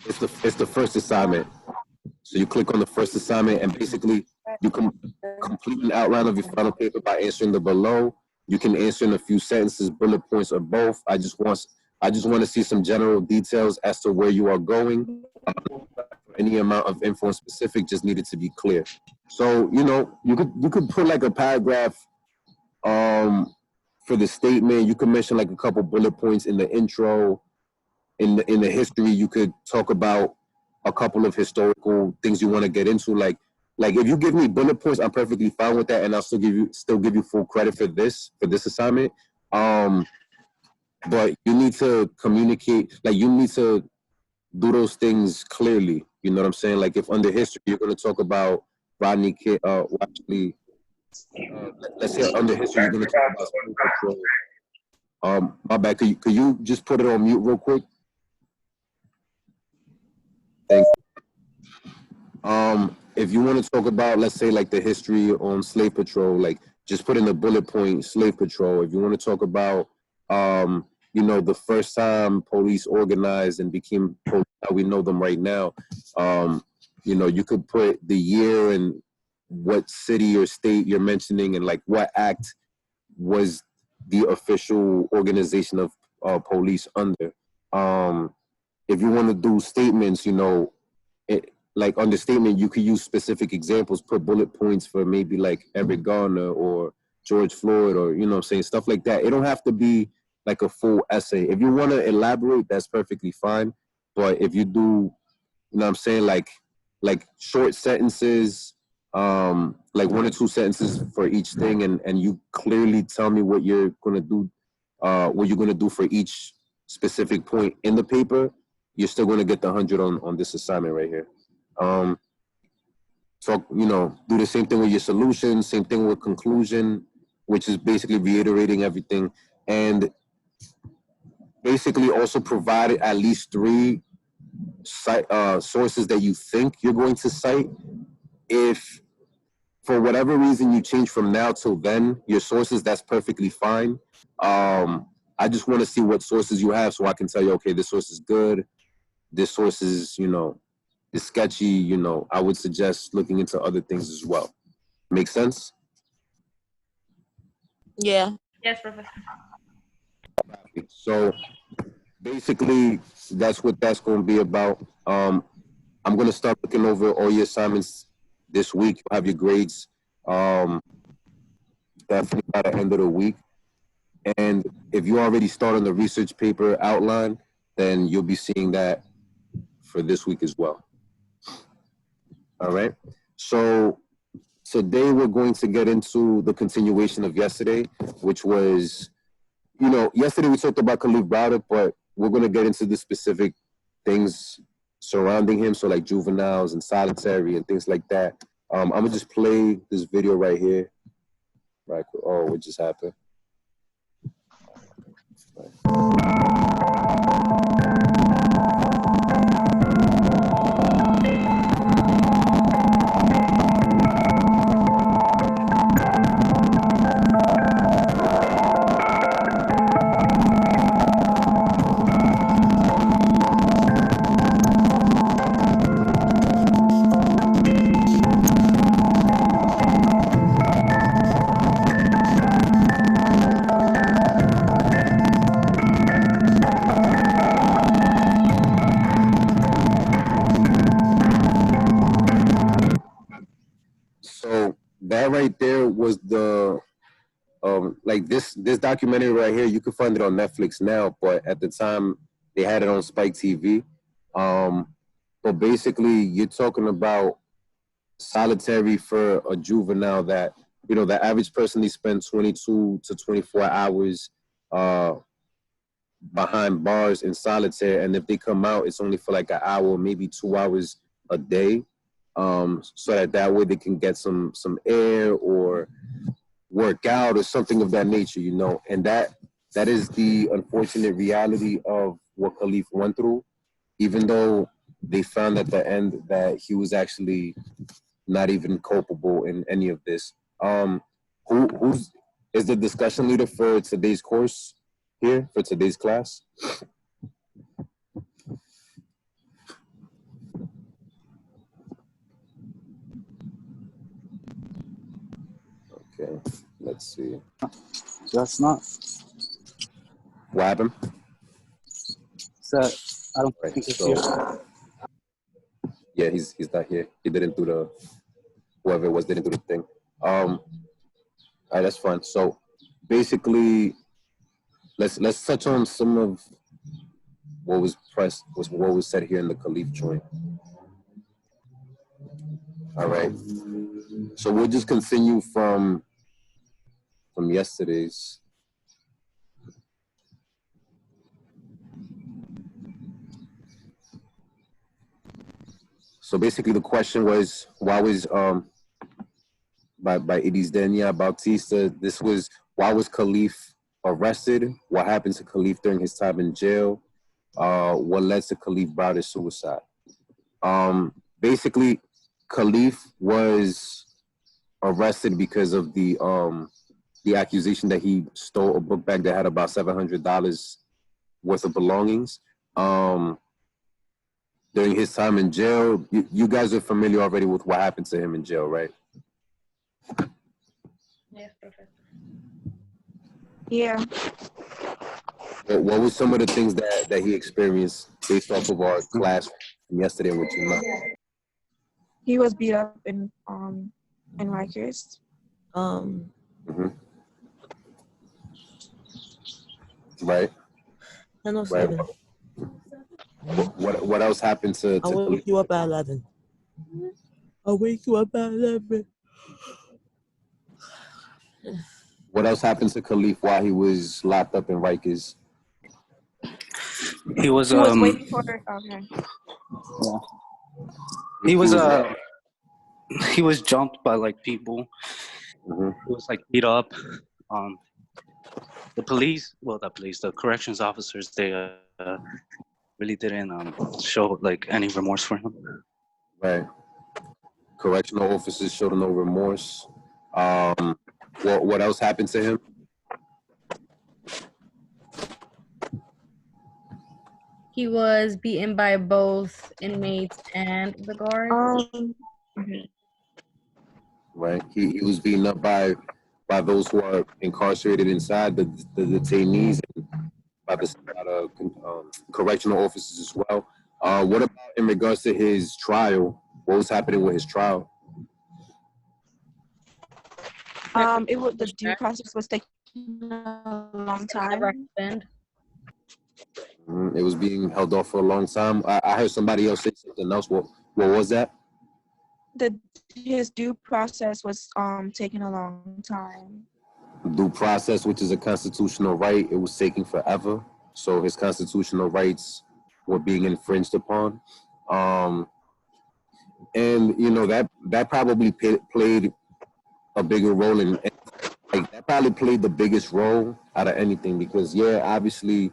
It's the first assignment. So you click on the first assignment, and basically you can complete an outline of your final paper by answering the below. You can answer in a few sentences, bullet points, or both. I just want to see some general details as to where you are going. Any amount of info in specific just needed to be clear. So, you know, you could put like a paragraph for the statement. You could mention like a couple bullet points in the intro. In the history, you could talk about a couple of historical things you want to get into. Like if you give me bullet points, I'm perfectly fine with that, and I'll still give you full credit for this assignment. But you need to communicate, like you need to do those things clearly. You know what I'm saying? Like if under history you're going to talk about Rodney King, let's say under history you're going to talk about slave patrol. My bad. Could you just put it on mute real quick? Thank you. If you want to talk about, let's say, like the history on slave patrol, like just put in the bullet point slave patrol. If you want to talk about, you know, the first time police organized and became police, how we know them right now, you know, you could put the year and what city or state you're mentioning, and like what act was the official organization of police under. If you want to do statements, you know, like under statement, you could use specific examples, put bullet points for maybe like Eric Garner or George Floyd, or, you know what I'm saying, stuff like that. It don't have to be like a full essay. If you want to elaborate, that's perfectly fine. But if you do, you know what I'm saying, like short sentences, like 1 or 2 sentences for each thing, and you clearly tell me what you're gonna do, for each specific point in the paper, you're still gonna get the 100 on this assignment right here. So, you know, do the same thing with your solution, same thing with conclusion, which is basically reiterating everything, and basically also provide at least 3 sources that you think you're going to cite. If for whatever reason you change from now till then your sources, that's perfectly fine. I just want to see what sources you have so I can tell you, okay, this source is good, this source is, you know, is sketchy. You know, I would suggest looking into other things as well. Make sense? Yeah. Yes, Professor. So basically that's what that's going to be about. I'm going to start looking over all your assignments this week. You'll have your grades definitely by the end of the week. And if you already start on the research paper outline, then you'll be seeing that for this week as well. All right. So today we're going to get into the continuation of yesterday, which was, you know, yesterday we talked about Khalif Browder, but we're going to get into the specific things surrounding him. So like juveniles and solitary and things like that. I'm going to just play this video right here. Right. Oh, what just happened? So that right there was the like this documentary right here. You can find it on Netflix now, but at the time they had it on Spike TV. But basically, you're talking about solitary for a juvenile that, you know, the average person, they spend 22 to 24 hours behind bars in solitaire, and if they come out, it's only for like an hour, maybe 2 hours a day, so that way they can get some air or work out or something of that nature, you know. And that is the unfortunate reality of what Khalif went through, even though they found at the end that he was actually not even culpable in any of this. Who's is the discussion leader for today's course here, for today's class? Okay, let's see. That's not. What happened? So I don't Right, think it's so here. yeah, he's not here. He didn't do the, whoever it was didn't do the thing. All right, that's fine. So basically, let's touch on some of what was what was said here in the Khalif joint. All right. So we'll just continue from yesterday's. So basically, the question was, why was by Idris Denia Bautista, this was, why was Khalif arrested? What happened to Khalif during his time in jail? What led to Khalif Browder's suicide? Basically, Khalif was arrested because of the accusation that he stole a book bag that had about $700 worth of belongings. During his time in jail, you guys are familiar already with what happened to him in jail, right? Yes, Professor. Yeah, What was some of the things that he experienced based off of our class from yesterday with you? he was beat up in Rikers. Mm-hmm. Right. I know Right. 7. What else happened to I'll wake you up at 11. I'll wake you up at 11. What else happened to Khalif while he was locked up in Rikers? He was waiting for okay. Yeah. He was jumped by like people. Mm-hmm. He was like beat up. The corrections officers, they really didn't show like any remorse for him. Right. Correctional officers showed no remorse. What else happened to him? He was beaten by both inmates and the guards. Right. He was beaten up by those who are incarcerated inside the detainees and by the correctional officers as well. What about in regards to his trial? What was happening with his trial? The due process was taking a long time. It was being held off for a long time. I heard somebody else say something else. What was that? His due process was taking a long time. Due process, which is a constitutional right, it was taking forever. So his constitutional rights were being infringed upon. And you know that probably played a bigger role in, like, that probably played the biggest role out of anything, because obviously,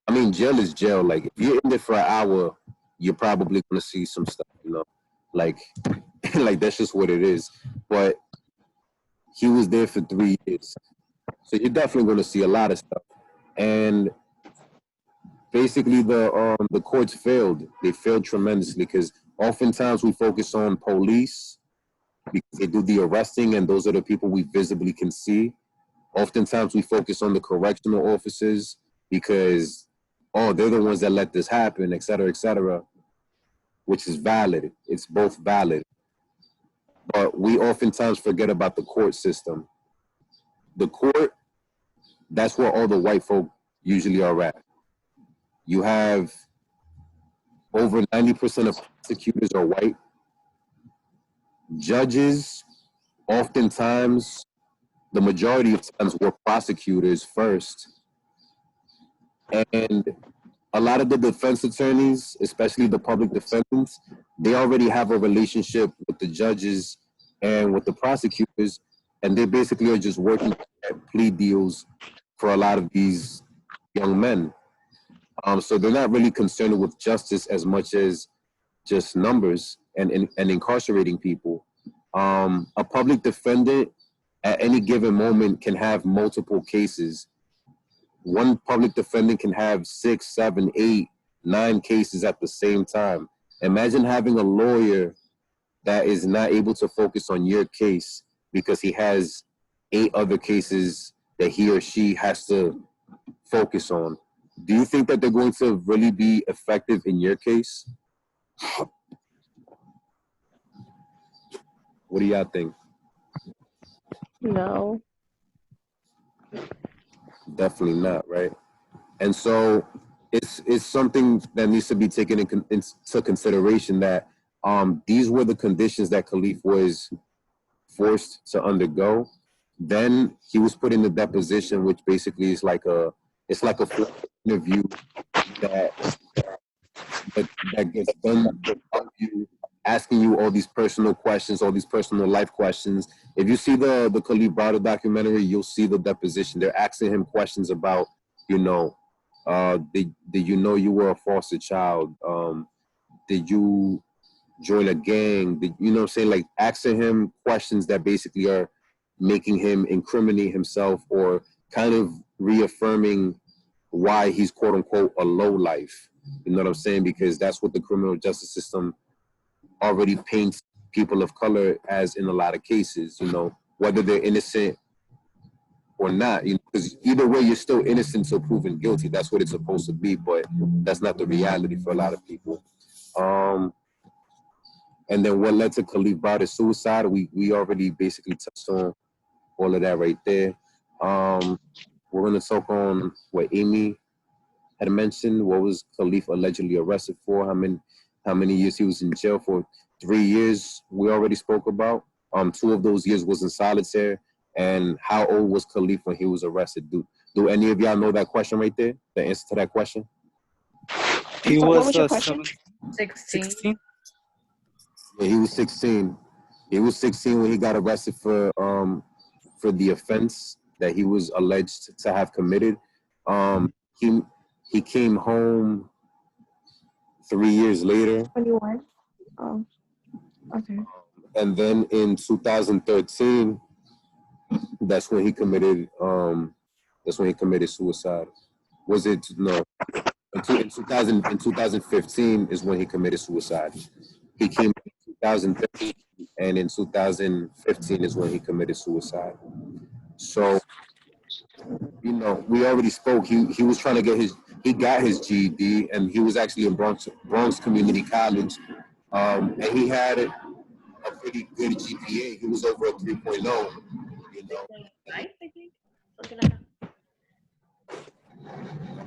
I mean, jail is jail. Like, if you're in there for an hour, you're probably gonna see some stuff, like like that's just what it is. But he was there for 3 years, so you're definitely gonna see a lot of stuff. And basically, the courts failed. They failed tremendously, because oftentimes we focus on police because they do the arresting, and those are the people we visibly can see. Oftentimes we focus on the correctional officers because, they're the ones that let this happen, et cetera, which is valid. It's both valid. But we oftentimes forget about the court system. The court, that's where all the white folk usually are at. You have over 90% of prosecutors are white. Judges, oftentimes, the majority of times, were prosecutors first. And a lot of the defense attorneys, especially the public defendants, they already have a relationship with the judges and with the prosecutors, and they basically are just working at plea deals for a lot of these young men. So they're not really concerned with justice as much as just numbers and incarcerating people. A public defendant at any given moment can have multiple cases. One public defendant can have 6, 7, 8, 9 cases at the same time. Imagine having a lawyer that is not able to focus on your case because he has 8 other cases that he or she has to focus on. Do you think that they're going to really be effective in your case? What do y'all think? No. Definitely not, right? And so it's something that needs to be taken into consideration, that these were the conditions that Khalif was forced to undergo. Then he was put in the deposition, which basically is like a full interview that gets done without you, asking you all these personal questions, all these personal life questions. If you see the Khalif Browder documentary, you'll see the deposition. They're asking him questions about, did you know you were a foster child? Did you join a gang? You know what I'm saying? Like, asking him questions that basically are making him incriminate himself, or kind of reaffirming why he's quote unquote a low life. You know what I'm saying? Because that's what the criminal justice system already paints people of color as in a lot of cases, whether they're innocent or not, because either way, you're still innocent until proven guilty. That's what it's supposed to be, but that's not the reality for a lot of people. And then what led to Khalif Browder's suicide, we already basically touched on all of that right there. We're going to talk on what Amy had mentioned. What was Khalif allegedly arrested for? How many years he was in jail for? 3 years we already spoke about. 2 of those years was in solitary. And how old was Khalif when he was arrested? Do any of y'all know that question right there? The answer to that question? He What was was your question? 16. Yeah, he was 16. He was 16 when he got arrested for the offense that he was alleged to have committed. He came home 3 years later. 21. Oh, okay. And then in 2013, that's when he committed suicide. Was it no? In 2015 is when he committed suicide. He came in 2013, and in 2015 is when he committed suicide. So, we already spoke. He was trying to he got his GED, and he was actually in Bronx Community College, and he had a pretty good GPA. He was over a 3.0. I think.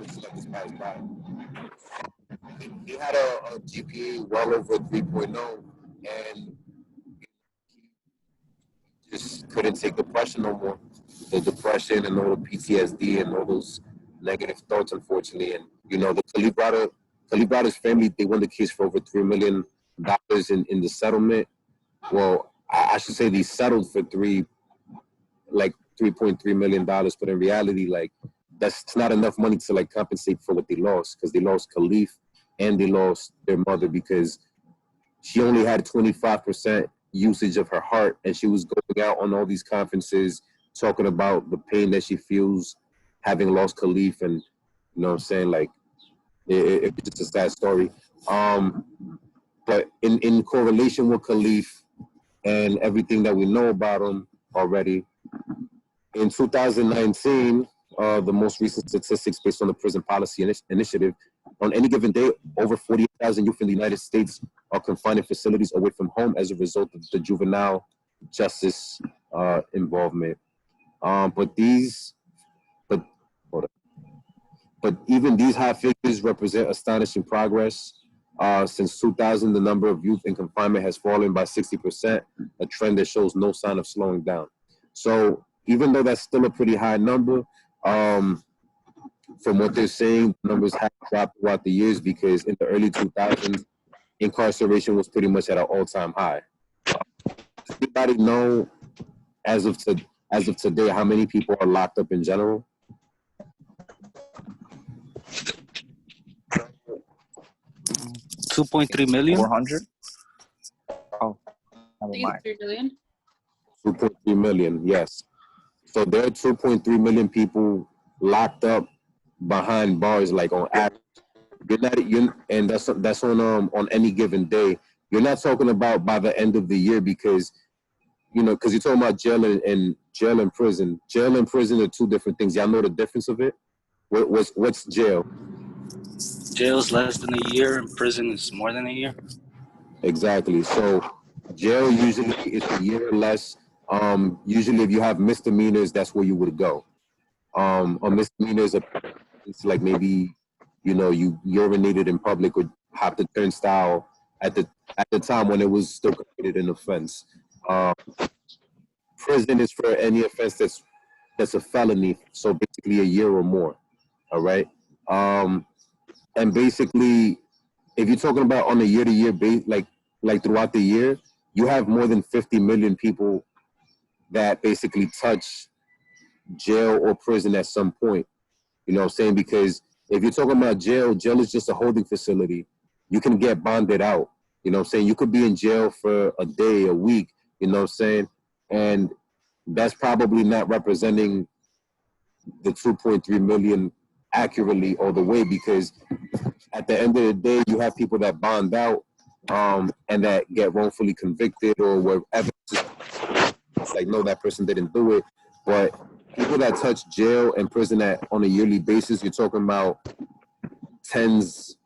Something like that. He had a GPA well over 3.0, and he just couldn't take the pressure no more. The depression and all the PTSD and all those negative thoughts, unfortunately. And, the Khalif Browder's family, they won the case for over $3 million in the settlement. Well, I should say they settled for $3.3 million, but in reality, that's not enough money to compensate for what they lost, because they lost Khalif and they lost their mother, because she only had 25% usage of her heart, and she was going out on all these conferences talking about the pain that she feels having lost Khalif, and you know what I'm saying, it's just a sad story. But in correlation with Khalif and everything that we know about him already, in 2019, the most recent statistics based on the Prison Policy Initiative, on any given day, over 48,000 youth in the United States are confined in facilities away from home as a result of the juvenile justice involvement. But even these high figures represent astonishing progress. Since 2000, the number of youth in confinement has fallen by 60%, a trend that shows no sign of slowing down. So even though that's still a pretty high number, from what they're saying, numbers have dropped throughout the years, because in the early 2000s, incarceration was pretty much at an all-time high. Does anybody know, as of today, how many people are locked up in general? 2.3 million. 400. Oh, never These mind. 3 million. 2.3 million, yes. So there are 2.3 million people locked up behind bars, on average. And that's on any given day. You're not talking about by the end of the year, because because you're talking about jail and prison. Jail and prison are two different things. Y'all know the difference of it? What's jail? Jail is less than a year, and prison is more than a year. Exactly. So jail usually is a year or less. Usually if you have misdemeanors, that's where you would go. A misdemeanor is it's like maybe, you urinated in public or hopped the turnstile at the time when it was still considered an offense. Prison is for any offense that's a felony, so basically a year or more. All right. And basically, if you're talking about on a year-to-year base, like throughout the year, you have more than 50 million people that basically touch jail or prison at some point. You know what I'm saying? Because if you're talking about jail is just a holding facility. You can get bonded out. You know what I'm saying? You could be in jail for a day, a week, you know what I'm saying? And that's probably not representing the 2.3 million accurately all the way, because at the end of the day, you have people that bond out and that get wrongfully convicted or were evidence like no, that person didn't do it. But people that touch jail and prison on a yearly basis, you're talking about tens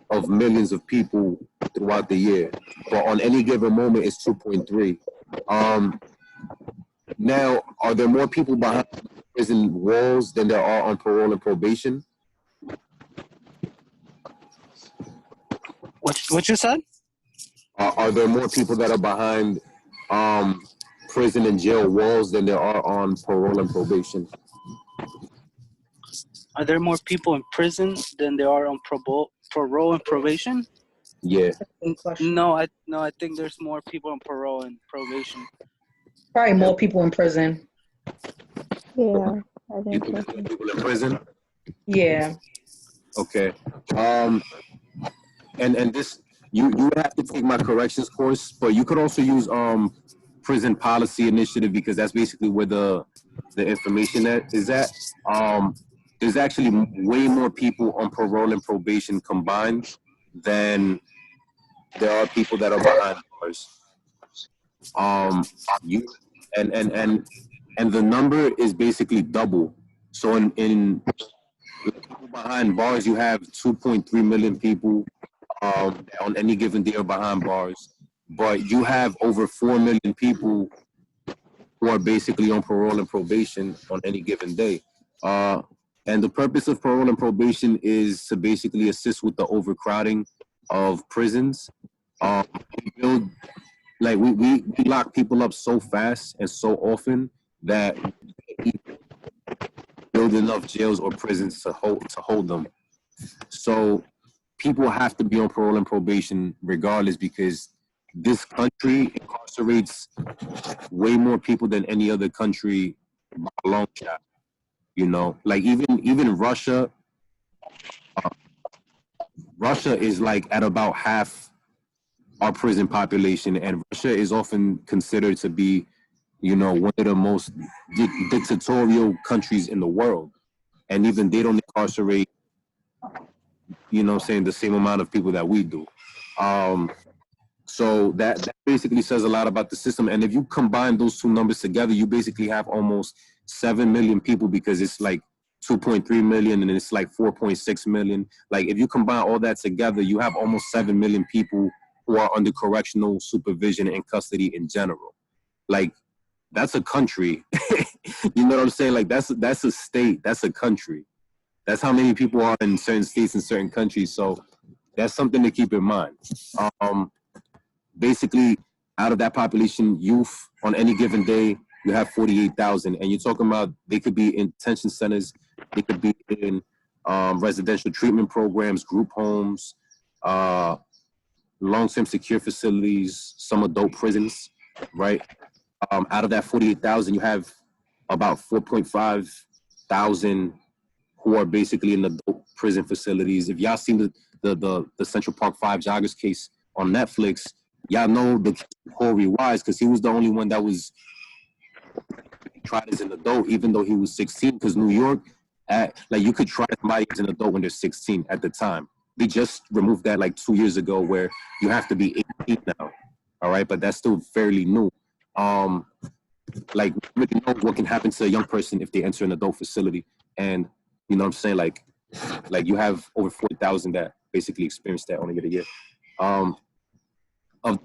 of millions of people throughout the year. But on any given moment, it's 2.3. Now, are there more people behind prison walls than there are on parole and probation? What you said? Are there more people that are behind prison and jail walls than there are on parole and probation? Are there more people in prison than there are on parole and probation? Yeah. No, I think there's more people on parole and probation. Probably more people in prison. Yeah, I think so. People in prison? Yeah. Okay. And this you would have to take my corrections course, but you could also use prison policy initiative because that's basically where the information that is at. There's actually way more people on parole and probation combined than there are people that are behind bars. You and the number is basically double. So in people behind bars, you have 2.3 million people on any given day are behind bars, but you have over 4 million people who are basically on parole and probation on any given day. And the purpose of parole and probation is to basically assist with the overcrowding of prisons. We build, like we lock people up so fast and so often that we build enough jails or prisons to hold them. So people have to be on parole and probation regardless because this country incarcerates way more people than any other country by a long shot. You know, like even Russia, Russia is like at about half our prison population, and Russia is often considered to be, you know, one of the most dictatorial countries in the world, and even they don't incarcerate, you know, saying the same amount of people that we do. So that basically says a lot about the system. And if you combine those two numbers together, you basically have almost 7 million people because it's like 2.3 million and it's like 4.6 million. Like if you combine all that together, you have almost 7 million people who are under correctional supervision and custody in general. Like that's a country. You know what I'm saying? Like that's a state. That's a country. That's how many people are in certain states and certain countries. So that's something to keep in mind. Basically, out of that population, youth on any given day, you have 48,000. And you're talking about they could be in detention centers, they could be in residential treatment programs, group homes, long-term secure facilities, some adult prisons, right? Out of that 48,000, you have about 4.5 thousand who are basically in adult prison facilities. If y'all seen the Central Park 5 joggers case on Netflix, y'all know the Corey Wise because he was the only one that was tried as an adult, even though he was 16. Because New York, like you could try somebody as an adult when they're 16 at the time. They just removed that like 2 years ago, where you have to be 18 now. All right, but that's still fairly new. Like we really know what can happen to a young person if they enter an adult facility, and you know what I'm saying, like you have over 40,000 that basically experience that on a year. Of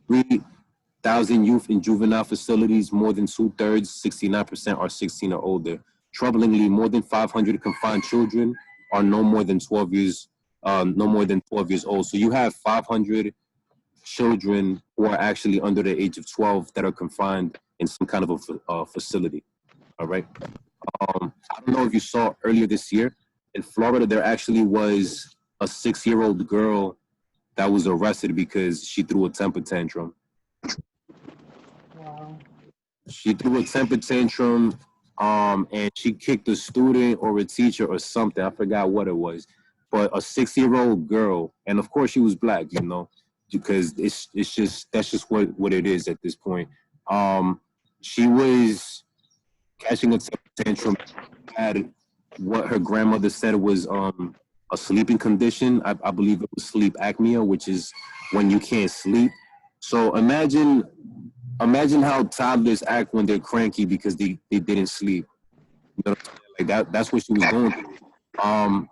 43,000 youth in juvenile facilities, more than 2/3, 69% are 16 or older. Troublingly, more than 500 confined children are no more than 12 years old. So you have 500 children who are actually under the age of 12 that are confined in some kind of a facility. All right. I don't know if you saw earlier this year in Florida, there actually was a 6-year-old girl that was arrested because she threw a temper tantrum. Wow. She threw a temper tantrum, and she kicked a student or a teacher or something. I forgot what it was, but a 6-year-old girl, and of course she was black, you know, because it's just that's just what it is at this point. She was catching a temper tantrum, had what her grandmother said was a sleeping condition. I believe it was sleep apnea, which is when you can't sleep. So imagine how toddlers act when they're cranky because they didn't sleep. You know what I'm saying? Like that's what she was going through.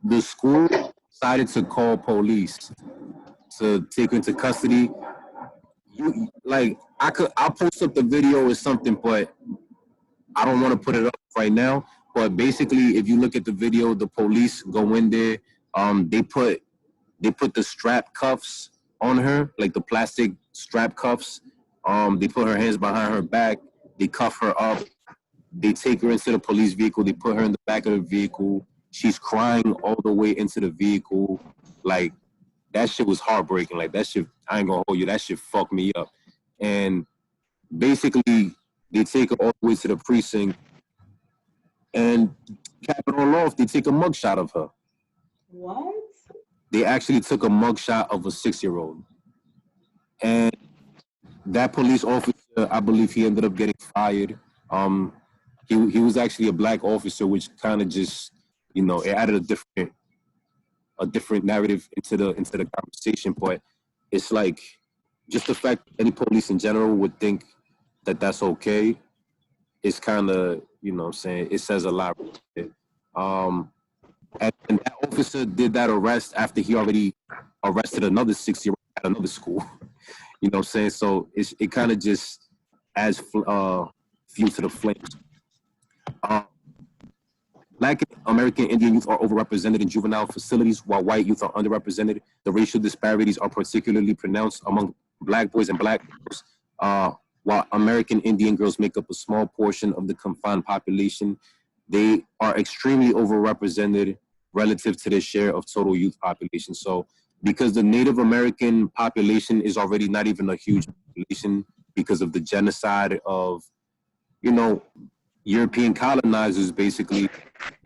The school decided to call police to take her into custody. I'll post up the video or something, but I don't want to put it up right now. But basically, if you look at the video, the police go in there. They put the strap cuffs on her, like the plastic strap cuffs. They put her hands behind her back. They cuff her up. They take her into the police vehicle. They put her in the back of the vehicle. She's crying all the way into the vehicle. Like, that shit was heartbreaking. Like, that shit, I ain't gonna hold you. That shit fucked me up. And basically, they take her all the way to the precinct. And cap it all off, they take a mugshot of her. What? They actually took a mugshot of a 6-year-old. And that police officer, I believe he ended up getting fired. He was actually a black officer, which kind of just, it added a different narrative into the conversation. But it's like, just the fact that any police in general would think that that's okay, it's kind of, what I'm saying, it says a lot. And that officer did that arrest after he already arrested another 6-year-old at another school. You know what I'm saying? So it kind of just adds fuel to the flames. Black American Indian youth are overrepresented in juvenile facilities, while white youth are underrepresented. The racial disparities are particularly pronounced among black boys and black girls, while American Indian girls make up a small portion of the confined population. They are extremely overrepresented relative to their share of total youth population. So because the Native American population is already not even a huge population because of the genocide of, European colonizers, basically,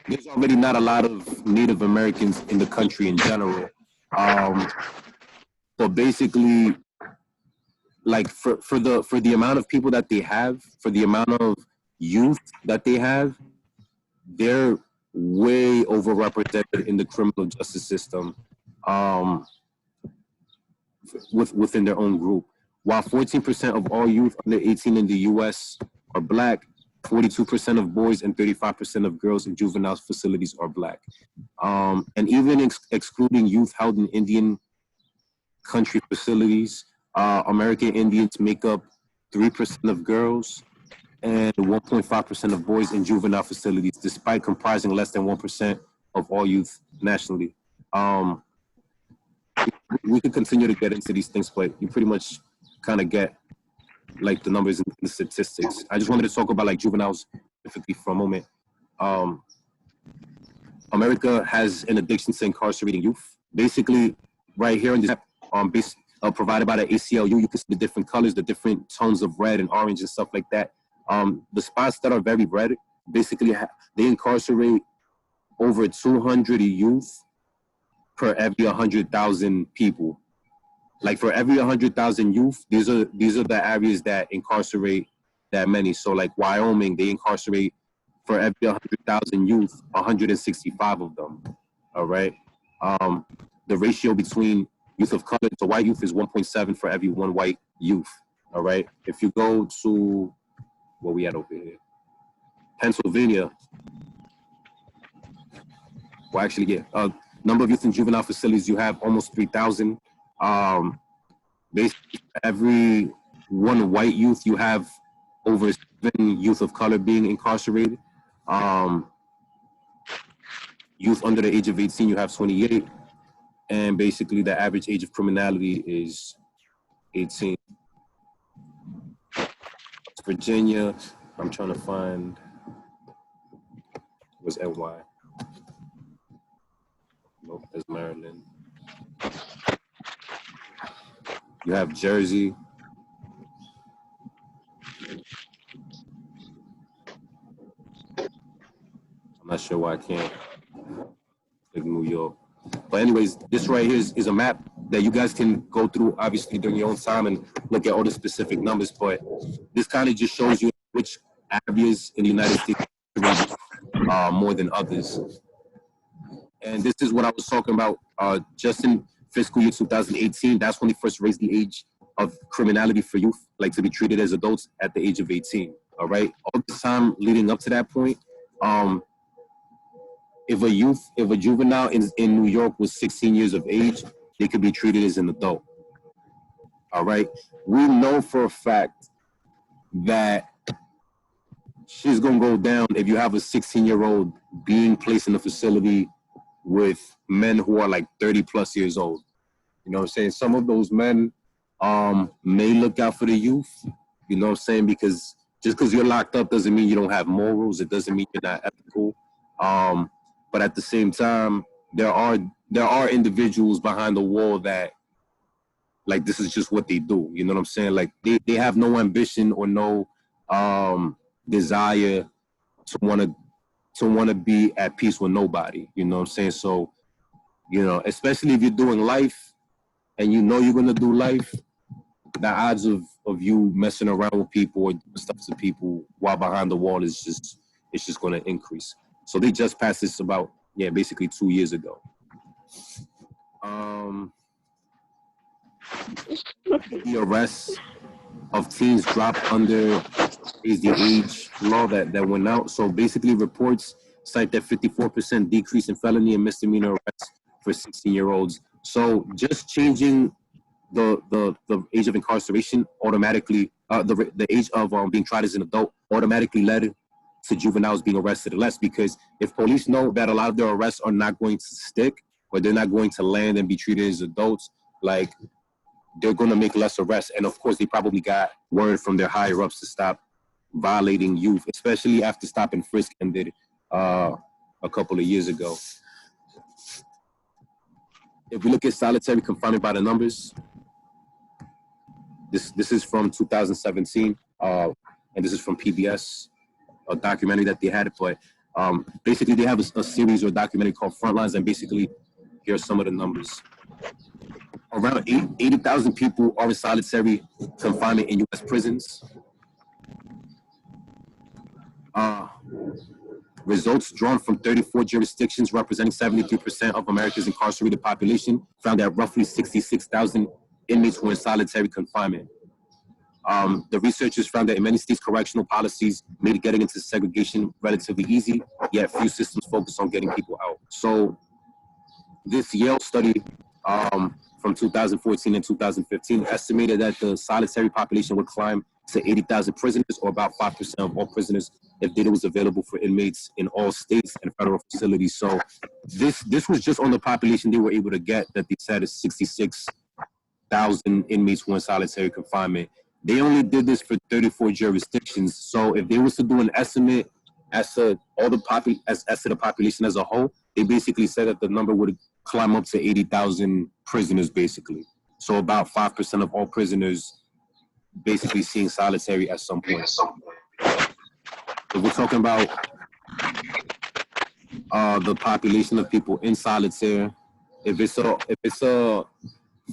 there's already not a lot of Native Americans in the country in general. But basically, like for the amount of people that they have, for the amount of youth that they have, they're way overrepresented in the criminal justice system within their own group. While 14% of all youth under 18 in the U.S. are black, 42% of boys and 35% of girls in juvenile facilities are black. And even excluding youth held in Indian country facilities, American Indians make up 3% of girls and 1.5% of boys in juvenile facilities, despite comprising less than 1% of all youth nationally. We could continue to get into these things, but you pretty much kind of get like the numbers and the statistics. I just wanted to talk about like juveniles specifically for a moment. America has an addiction to incarcerating youth. Basically, right here in this app, provided by the ACLU, you can see the different colors, the different tones of red and orange and stuff like that. The spots that are very red, basically, they incarcerate over 200 youth per every 100,000 people. Like for every 100,000 youth, these are the areas that incarcerate that many. So like Wyoming, they incarcerate for every 100,000 youth, 165 of them. All right. The ratio between youth of color to white youth is 1.7 for every one white youth. All right. If you go to what we had over here, Pennsylvania. Well, actually, yeah. Number of youth in juvenile facilities, you have almost 3,000. Basically, every one white youth, you have over 7 youth of color being incarcerated. Youth under the age of 18, you have 28. And basically, the average age of criminality is 18. Virginia, I'm trying to find, was NY. Nope, that's Maryland. You have Jersey. I'm not sure why I can't click New York. But anyways, this right here is a map that you guys can go through, obviously, during your own time and look at all the specific numbers. But this kind of just shows you which areas in the United States more than others. And this is what I was talking about. Just in fiscal year 2018, that's when they first raised the age of criminality for youth, like to be treated as adults at the age of 18. All right. All the time leading up to that point, if a juvenile in New York was 16 years of age, they could be treated as an adult. All right. We know for a fact that she's gonna go down if you have a 16-year-old being placed in a facility with men who are like 30 plus years old. You know what I'm saying? Some of those men may look out for the youth, you know what I'm saying? Because just because you're locked up doesn't mean you don't have morals. It doesn't mean you're not ethical. But at the same time, there are individuals behind the wall that, like, this is just what they do. You know what I'm saying? Like, they have no ambition or no desire to want to be at peace with nobody. You know what I'm saying? So, you know, especially if you're doing life and you know you're gonna do life, the odds of you messing around with people or doing stuff to people while behind the wall is just gonna increase. So they just passed this about basically 2 years ago. The arrests of teens dropped under is the age law that went out. So basically reports cite that 54% decrease in felony and misdemeanor arrests for 16-year-olds. So just changing the age of incarceration automatically, the age of being tried as an adult automatically led to juveniles being arrested less, because if police know that a lot of their arrests are not going to stick or they're not going to land and be treated as adults, like, they're going to make less arrests. And of course, they probably got word from their higher ups to stop violating youth, especially after stop and frisk ended a couple of years ago. If we look at solitary confinement by the numbers, this is from 2017, and this is from PBS, a documentary that they had. But basically, they have a series or a documentary called Frontlines, and basically, here are some of the numbers. Around 80,000 people are in solitary confinement in U.S. prisons. Results drawn from 34 jurisdictions representing 73% of America's incarcerated population found that roughly 66,000 inmates were in solitary confinement. The researchers found that in many states, correctional policies made getting into segregation relatively easy, yet few systems focus on getting people out. So this Yale study from 2014 and 2015 estimated that the solitary population would climb to 80,000 prisoners, or about 5% of all prisoners, if data was available for inmates in all states and federal facilities. So this was just on the population they were able to get, that they said is 66,000 inmates were in solitary confinement. They only did this for 34 jurisdictions. So if they was to do an estimate as to all the as to the population as a whole, they basically said that the number would climb up to 80,000 prisoners, basically. So about 5% of all prisoners basically seeing solitary at some point. If we're talking about the population of people in solitary, if it's a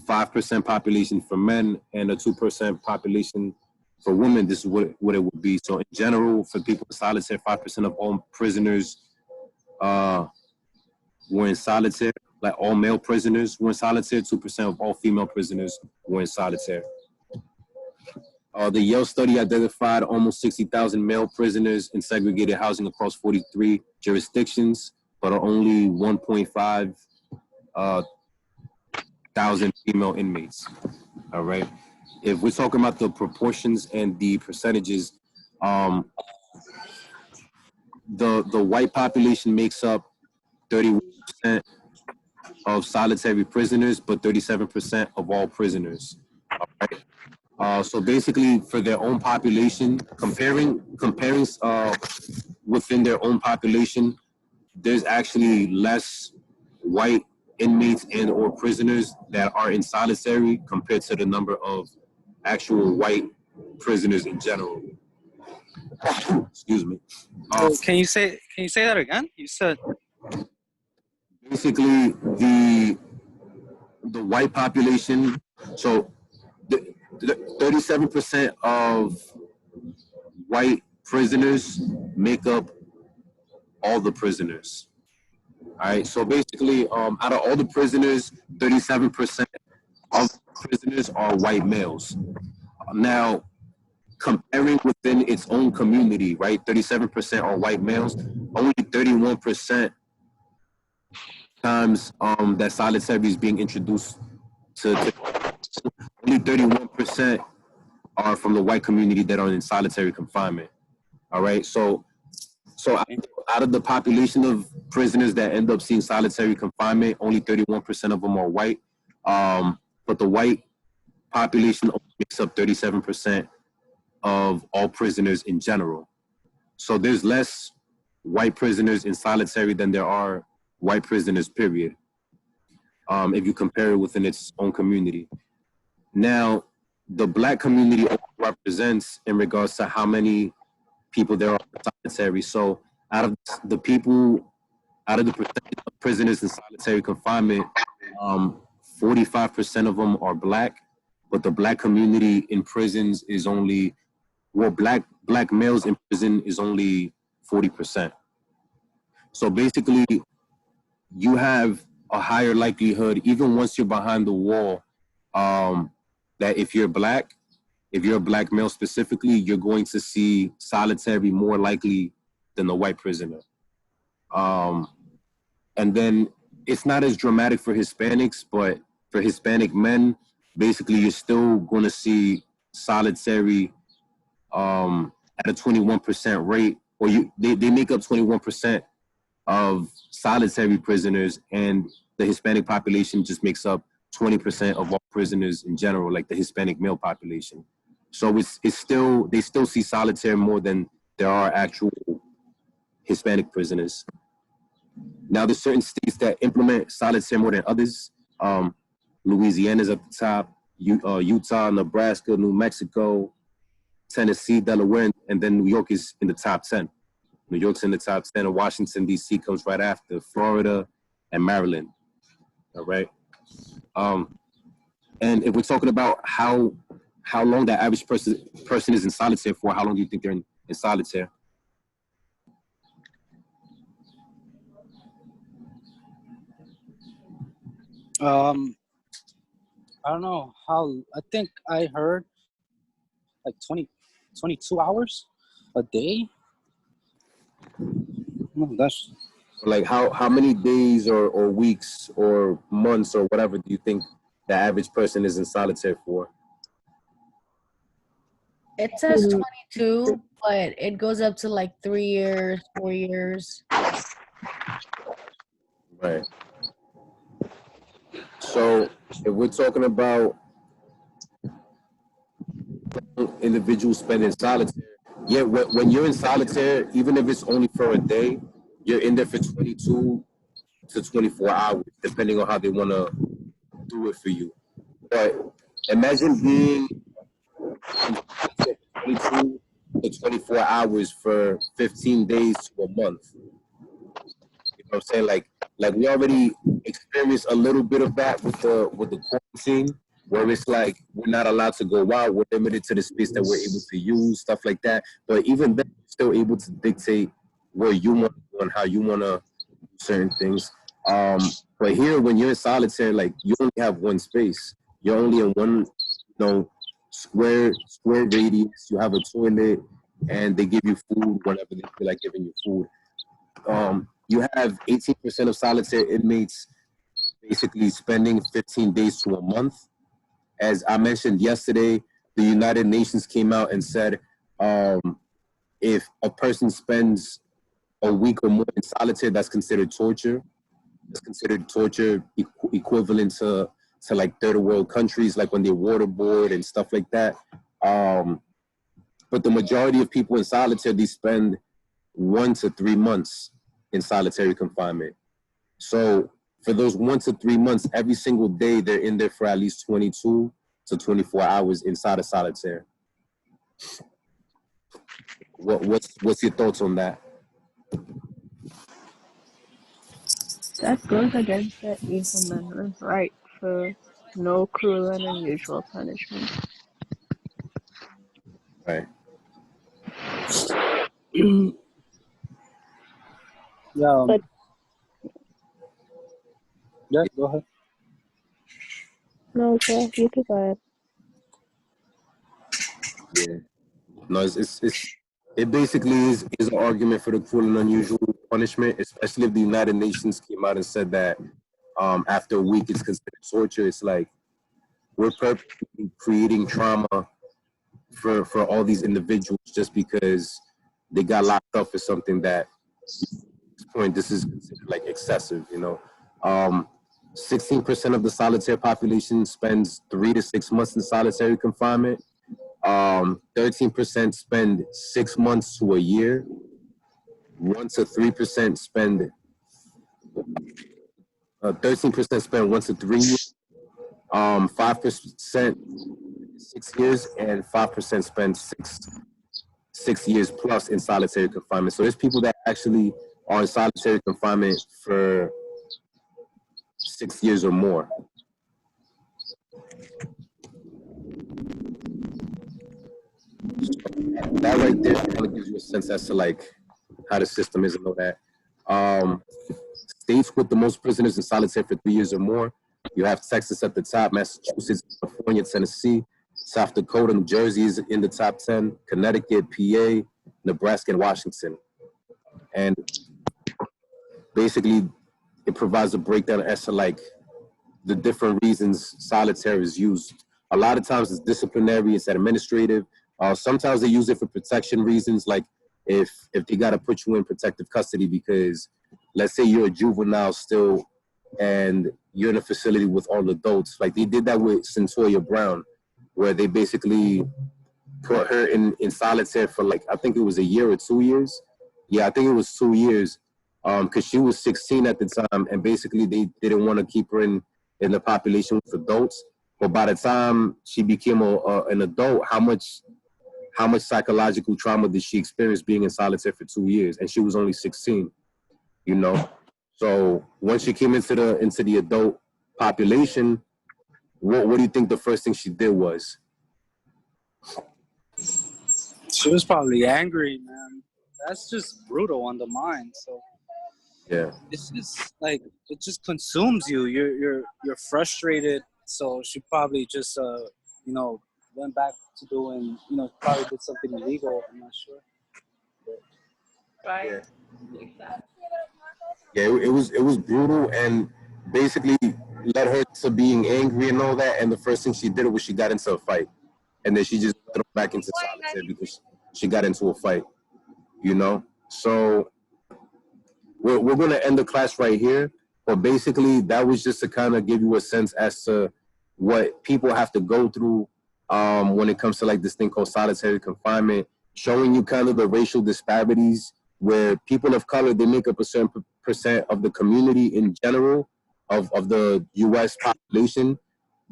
5% population for men and a 2% population for women, this is what it would be. So in general, for people in solitary, 5% of all prisoners were in solitary. Like, all male prisoners were in solitary. 2% of all female prisoners were in solitary. The Yale study identified almost 60,000 male prisoners in segregated housing across 43 jurisdictions, but are only 1.5 thousand female inmates. All right. If we're talking about the proportions and the percentages, the white population makes up 31% of solitary prisoners, but 37% of all prisoners. All right. So basically, for their own population, comparing within their own population, there's actually less white inmates and or prisoners that are in solitary compared to the number of actual white prisoners in general. Excuse me. Can you say that again? You said basically the white population. So the 37% of white prisoners make up all the prisoners. All right. So basically, out of all the prisoners, 37% of prisoners are white males. Now, comparing within its own community, right? 37% are white males. Only 31% times that solitary is being introduced to only 31% are from the white community that are in solitary confinement. All right. So out of the population of prisoners that end up seeing solitary confinement, only 31% of them are white. But the white population only makes up 37% of all prisoners in general. So there's less white prisoners in solitary than there are white prisoners, period. If you compare it within its own community. Now, the black community represents in regards to how many people there are in solitary. So out of the people, out of the percentage of prisoners in solitary confinement, 45% of them are black, but the black community in prisons is only, well, black males in prison is only 40%. So basically, you have a higher likelihood, even once you're behind the wall, that if you're a black male specifically, you're going to see solitary more likely than the white prisoner. And then it's not as dramatic for Hispanics, but for Hispanic men, basically you're still going to see solitary at a 21% rate, or they make up 21% of solitary prisoners, and the Hispanic population just makes up 20% of all prisoners in general, like the Hispanic male population. So it's still, they still see solitary more than there are actual Hispanic prisoners. Now, there's certain states that implement solitary more than others. Louisiana's at the top, Utah, Nebraska, New Mexico, Tennessee, Delaware, and then New York is in the top 10. New York's in the top 10, and Washington, D.C. comes right after, Florida and Maryland. All right. And if we're talking about how long that average person is in solitary for, how long do you think they're in solitary? I don't know how. I think I heard like 22 hours a day. No, that's Like how many days or weeks or months or whatever do you think the average person is in solitary for? It says 22, but it goes up to like 3 years, 4 years. Right. So if we're talking about individuals spending solitary, yeah, when you're in solitary, even if it's only for a day, you're in there for 22 to 24 hours, depending on how they want to do it for you. But imagine being in solitary for 22 to 24 hours for 15 days to a month. You know what I'm saying? Like we already experienced a little bit of that with the quarantine, where it's like we're not allowed to go out, we're limited to the space that we're able to use, stuff like that. But even then, you're still able to dictate where you want to go and how you want to do certain things. But here, when you're in solitary, like you only have one space. You're only in one, square radius. You have a toilet, and they give you food whenever they feel like giving you food. You have 18% of solitary inmates basically spending 15 days to a month. As I mentioned yesterday, the United Nations came out and said if a person spends a week or more in solitary, that's considered torture. It's considered torture equivalent to like third world countries, like when they waterboard and stuff like that. But the majority of people in solitary, they spend 1 to 3 months in solitary confinement. So for those 1 to 3 months, every single day, they're in there for at least 22 to 24 hours inside of solitary. What's your thoughts on that? That goes against the Eighth Amendment's right for no cruel and unusual punishment. Right. yeah. But Yeah, go ahead. No, sir, you can go ahead. Yeah. No, it basically is an argument for the cruel and unusual punishment, especially if the United Nations came out and said that after a week it's considered torture. It's like we're purposely creating trauma for all these individuals just because they got locked up for something that at this point this is considered like excessive, you know. 16% of the solitary population spends 3 to 6 months in solitary confinement. 13% spend 6 months to a year. 1 to 3% spend 13% spend 1 to 3 years. 5% 6 years, and 5% spend six years plus in solitary confinement. So there's people that actually are in solitary confinement for 6 years or more. That right there kind of gives you a sense as to like how the system is and all that. States with the most prisoners in solitary for 3 years or more, you have Texas at the top, Massachusetts, California, Tennessee, South Dakota, New Jersey is in the top 10, Connecticut, PA, Nebraska, and Washington. And basically, it provides a breakdown as to like the different reasons solitary is used. A lot of times it's disciplinary, it's administrative. Sometimes they use it for protection reasons, like if they got to put you in protective custody because, let's say you're a juvenile still and you're in a facility with all adults. Like they did that with Centoya Brown, where they basically put her in solitary for like, I think it was a year or 2 years. Yeah, I think it was 2 years, because she was 16 at the time, and basically they didn't want to keep her in the population with adults. But by the time she became an adult, how much psychological trauma did she experience being in solitary for 2 years? And she was only 16, you know? So once she came into the adult population, what do you think the first thing she did was? She was probably angry, man. That's just brutal on the mind. So yeah, it's just like it just consumes you. You're frustrated. So she probably just went back to doing probably did something illegal. I'm not sure. Right. Yeah, it was brutal, and basically led her to being angry and all that. And the first thing she did was she got into a fight, and then she just threw back into solitary because she got into a fight. You know, so we're gonna end the class right here. But basically, that was just to kind of give you a sense as to what people have to go through when it comes to like this thing called solitary confinement, showing you kind of the racial disparities where people of color, they make up a certain percent of the community in general of the U.S. population,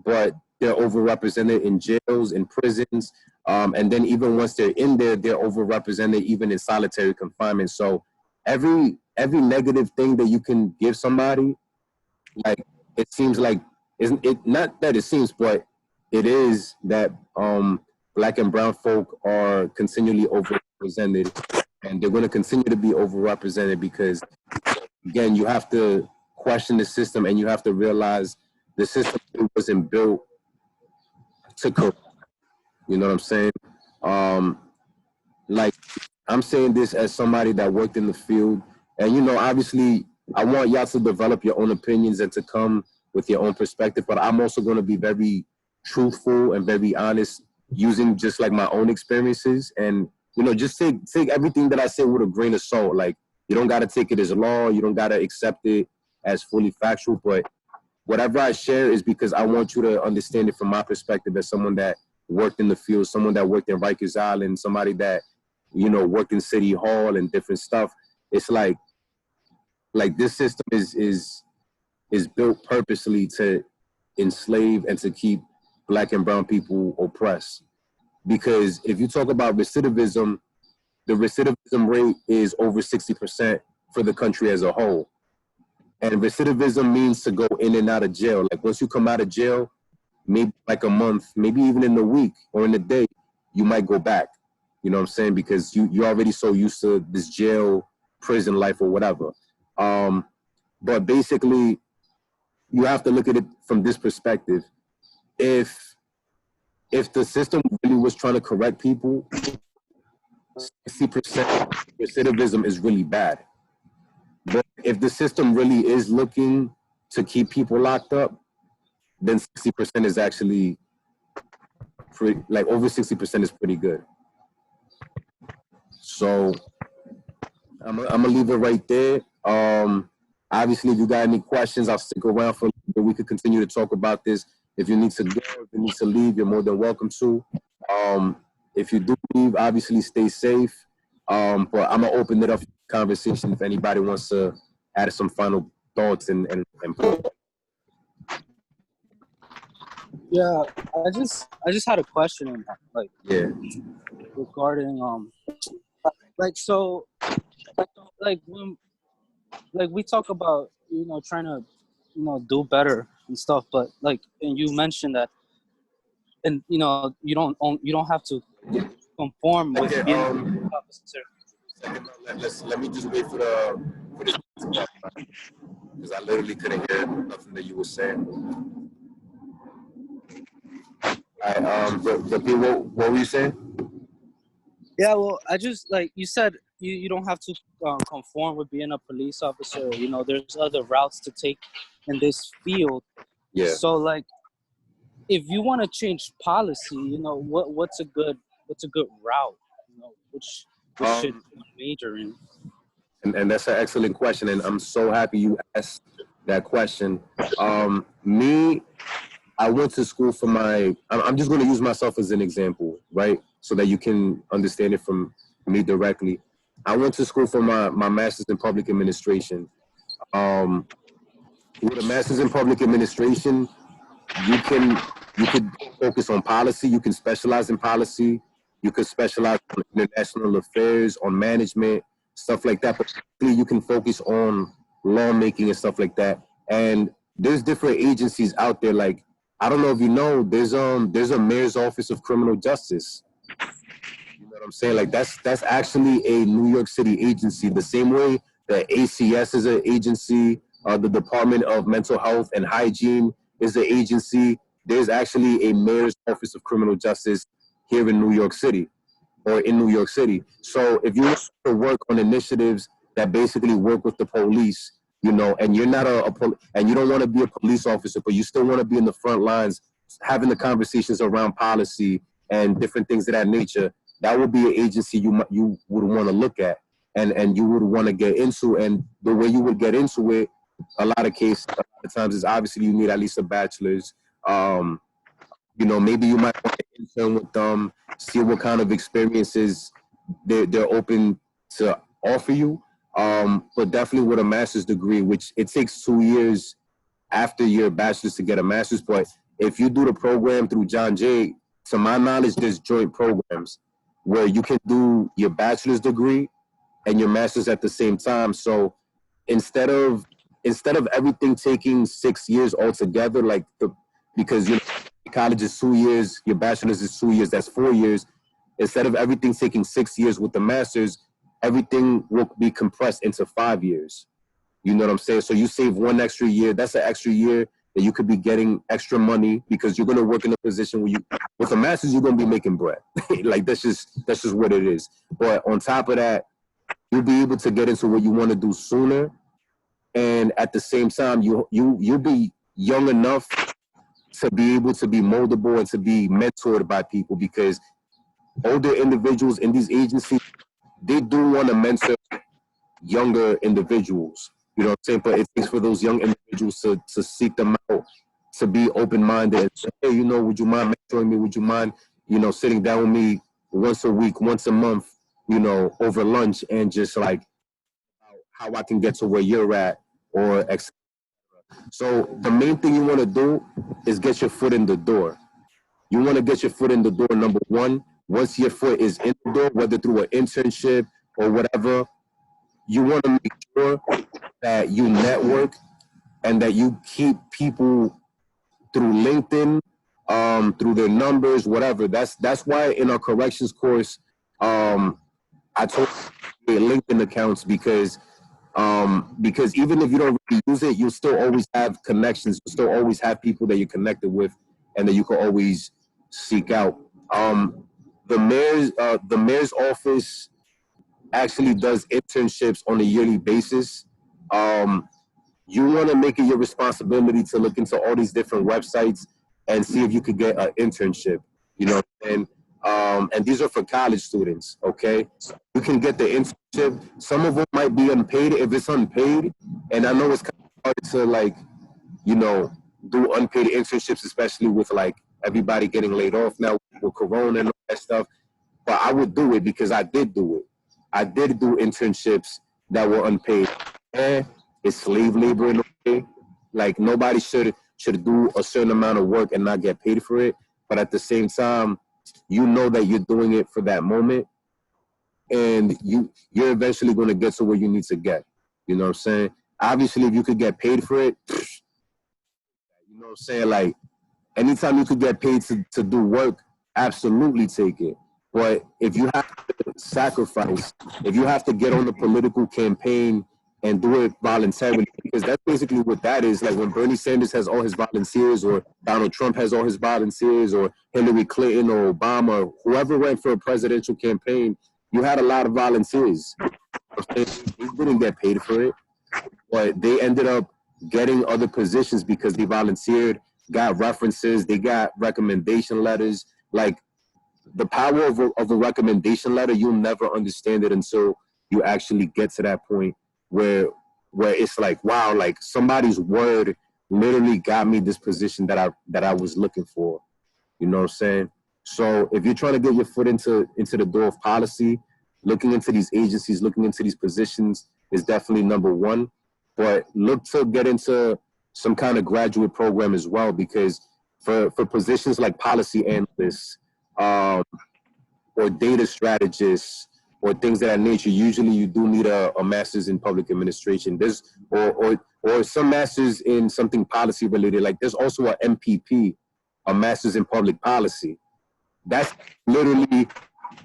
but they're overrepresented in jails, in prisons, and then even once they're in there, they're overrepresented even in solitary confinement. So every negative thing that you can give somebody, like it seems like, isn't it, not that it seems, but it is that Black and brown folk are continually overrepresented, and they're going to continue to be overrepresented because, again, you have to question the system, and you have to realize the system wasn't built to correct. You know what I'm saying? Like, I'm saying this as somebody that worked in the field, and obviously, I want y'all to develop your own opinions and to come with your own perspective. But I'm also going to be very truthful and very honest, using just like my own experiences, and just take everything that I say with a grain of salt. Like, you don't got to take it as law, you don't got to accept it as fully factual, but whatever I share is because I want you to understand it from my perspective as someone that worked in the field, someone that worked in Rikers Island, somebody that worked in City Hall and different stuff. It's like this system is built purposely to enslave and to keep Black and brown people oppressed. Because if you talk about recidivism, the recidivism rate is over 60% for the country as a whole. And recidivism means to go in and out of jail. Like once you come out of jail, maybe like a month, maybe even in a week or in a day, you might go back. You know what I'm saying? Because you're already so used to this jail, prison life or whatever. But basically, you have to look at it from this perspective. If the system really was trying to correct people, 60% recidivism is really bad. But if the system really is looking to keep people locked up, then 60% is actually pretty, like over 60% is pretty good. So I'm gonna leave it right there. Obviously, if you got any questions, I'll stick around for a little bit. We could continue to talk about this. If you need to go, if you need to leave, you're more than welcome to. If you do leave, obviously stay safe. But I'm gonna open it up for conversation if anybody wants to add some final thoughts and Yeah, I just had a question, like yeah. regarding like so like when like we talk about trying to do better and stuff, but like and you mentioned that and you don't have to conform with Okay, being a police officer. let me just wait for this because I literally couldn't hear nothing that you were saying. The people, what were you saying? Yeah, well, I just like you said, you don't have to conform with being a police officer. There's other routes to take in this field. Yeah. So like, if you want to change policy, what's a good route? Which should one major in? And that's an excellent question, and I'm so happy you asked that question. Me, I went to school for I'm just going to use myself as an example, right? So that you can understand it from me directly. I went to school for my master's in public administration. With a master's in public administration, you could focus on policy. You can specialize in policy. You could specialize on international affairs, on management, stuff like that. But you can focus on lawmaking and stuff like that. And there's different agencies out there. Like, I don't know if you know, there's a mayor's office of criminal justice. You know what I'm saying? Like that's actually a New York City agency. The same way that ACS is an agency, the Department of Mental Health and Hygiene is an agency. There's actually a mayor's office of criminal justice here in New York City, or in New York City. So if you want to work on initiatives that basically work with the police, and you're not and you don't want to be a police officer, but you still want to be in the front lines, having the conversations around policy and different things of that nature, that would be an agency you would want to look at and you would want to get into. And the way you would get into it, a lot of times is obviously you need at least a bachelor's. Maybe you might want to intern with them, see what kind of experiences they're open to offer you. But definitely with a master's degree, which it takes 2 years after your bachelor's to get a master's. But if you do the program through John Jay, to my knowledge, there's joint programs where you can do your bachelor's degree and your master's at the same time. So instead of everything taking 6 years altogether, because college is 2 years, your bachelor's is 2 years, that's 4 years. Instead of everything taking 6 years with the master's, everything will be compressed into 5 years. You know what I'm saying? So you save 1 extra year. That's an extra year that you could be getting extra money because you're going to work in a position where with a master's, you're going to be making bread. Like that's just what it is. But on top of that, you'll be able to get into what you want to do sooner. And at the same time, you'll be young enough to be able to be moldable and to be mentored by people, because older individuals in these agencies, they do want to mentor younger individuals. You know what I'm saying? But it takes for those young individuals to seek them out, to be open-minded and say, hey, would you mind mentoring me? Would you mind, sitting down with me once a week, once a month, over lunch, and just like how I can get to where you're at, or etc. So the main thing you want to do is get your foot in the door. You want to get your foot in the door, number one. Once your foot is in the door, whether through an internship or whatever, you want to make sure that you network and that you keep people through LinkedIn, through their numbers, whatever. That's why in our corrections course, I told you LinkedIn accounts, because Because even if you don't really use it, you'll still always have connections. You'll still always have people that you're connected with, and that you can always seek out. The mayor's office actually does internships on a yearly basis. Um, you want to make it your responsibility to look into all these different websites and see if you could get an internship. You know, and these are for college students. Okay, you can get the internship. Some of them might be unpaid. If it's unpaid, and I know it's kind of hard to like, you know, do unpaid internships, especially with like everybody getting laid off now with Corona and all that stuff. But I would do it because I did do it. I did do internships that were unpaid. And it's slave labor in a way. Like nobody should do a certain amount of work and not get paid for it. But at the same time, you know that you're doing it for that moment, and you're eventually going to get to where you need to get. You know what I'm saying? Obviously, if you could get paid for it, you know what I'm saying? Like anytime you could get paid to do work, absolutely take it. But if you have to sacrifice, if you have to get on the political campaign and do it voluntarily, because that's basically what that is. Like when Bernie Sanders has all his volunteers, or Donald Trump has all his volunteers, or Hillary Clinton or Obama, or whoever went for a presidential campaign, you had a lot of volunteers. They didn't get paid for it, but they ended up getting other positions because they volunteered, got references, they got recommendation letters. Like the power of a recommendation letter, you'll never understand it until you actually get to that point where it's like, wow, like somebody's word literally got me this position that I was looking for. You know what I'm saying? So if you're trying to get your foot into the door of policy, looking into these agencies, looking into these positions is definitely number one. But look to get into some kind of graduate program as well, because for positions like policy analysts, or data strategists, or things of that nature, usually you do need a master's in public administration. There's or some masters in something policy related. Like there's also a MPP, a master's in public policy. That's literally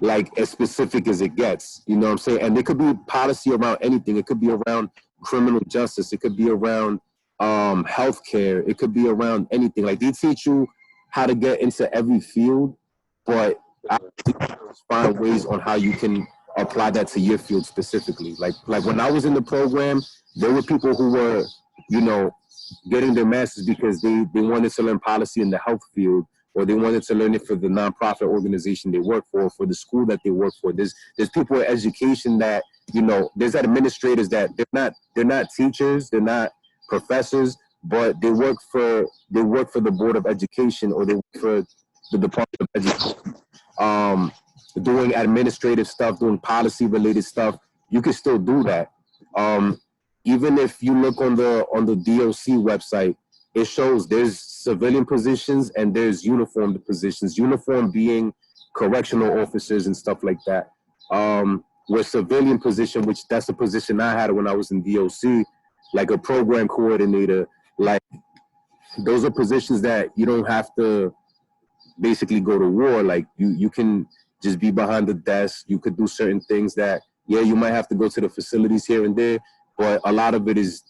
like as specific as it gets. You know what I'm saying? And it could be policy around anything. It could be around criminal justice. It could be around healthcare. It could be around anything. Like they teach you how to get into every field, but I find ways on how you can apply that to your field specifically. Like when I was in the program, there were people who were, you know, getting their masters because they wanted to learn policy in the health field, or they wanted to learn it for the nonprofit organization they work for the school that they work for. There's people in education that, you know, there's administrators that they're not teachers, they're not professors, but they work for the Board of Education, or they work for the Department of Education, doing administrative stuff, doing policy related stuff. You can still do that. Even if you look on the DOC website, it shows there's civilian positions and there's uniformed positions. Uniform being correctional officers and stuff like that. Where civilian position, which that's a position I had when I was in DOC, like a program coordinator, like those are positions that you don't have to basically go to war. Like you can just be behind the desk. You could do certain things that, yeah, you might have to go to the facilities here and there, but a lot of it is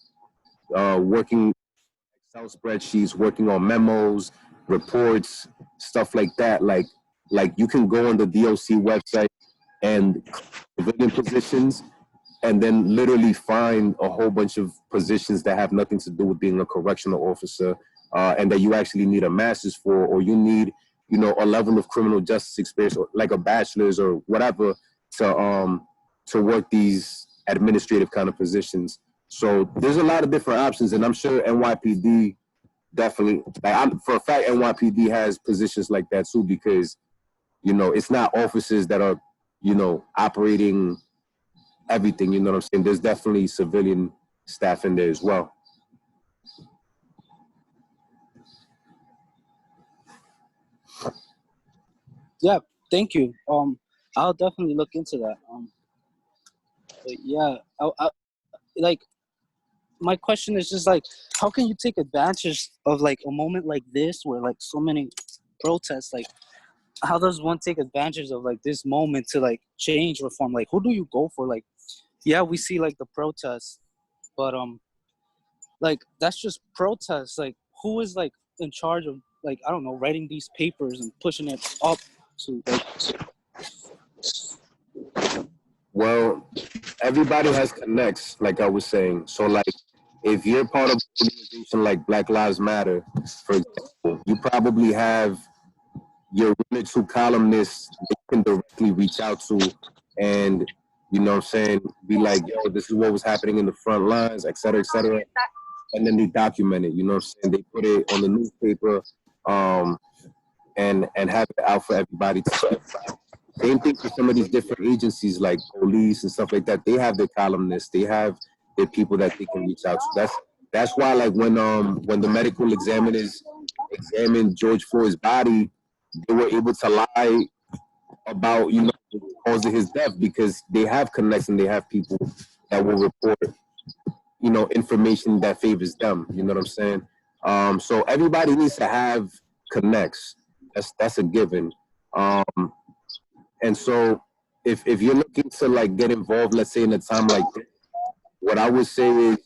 working Excel spreadsheets, working on memos, reports, stuff like that. Like you can go on the DOC website and civilian positions, and then literally find a whole bunch of positions that have nothing to do with being a correctional officer, and that you actually need a master's for, or you need, you know, a level of criminal justice experience, or like a bachelor's or whatever, to work these administrative kind of positions. So there's a lot of different options, and I'm sure NYPD definitely, for a fact, NYPD has positions like that too, because, you know, it's not officers that are, you know, operating everything, you know what I'm saying? There's definitely civilian staff in there as well. Yeah, thank you. I'll definitely look into that. But yeah, like my question is just like, how can you take advantage of like a moment like this where like so many protests? Like, how does one take advantage of like this moment to like change reform? Like, who do you go for? Like, yeah, we see like the protests, But like that's just protest. Like who is like in charge of like I don't know writing these papers and pushing it up to like. Well, everybody has connects, like I was saying. So, like, if you're part of an organization like Black Lives Matter, for example, you probably have your one or two columnists that you can directly reach out to and, you know what I'm saying, be like, yo, this is what was happening in the front lines, et cetera, et cetera. And then they document it, you know what I'm saying? They put it on the newspaper and have it out for everybody to see. Same thing for some of these different agencies like police and stuff like that. They have their columnists. They have their people that they can reach out to. That's why, like, when the medical examiners examined George Floyd's body, they were able to lie about, you know, the cause of his death because they have connects and they have people that will report, you know, information that favors them. You know what I'm saying? So everybody needs to have connects. That's a given. And so if you're looking to like get involved, let's say in a time like this, what I would say is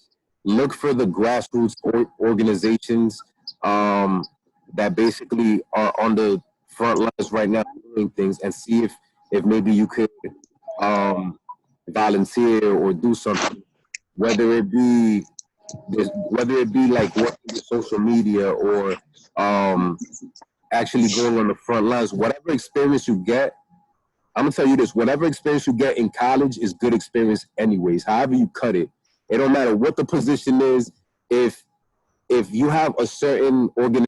look for the grassroots organizations that basically are on the front lines right now doing things and see if maybe you could volunteer or do something, whether it be like working with social media or actually going on the front lines, whatever experience you get. I'm gonna tell you this: whatever experience you get in college is good experience, anyways. However you cut it, it don't matter what the position is. If you have a certain organization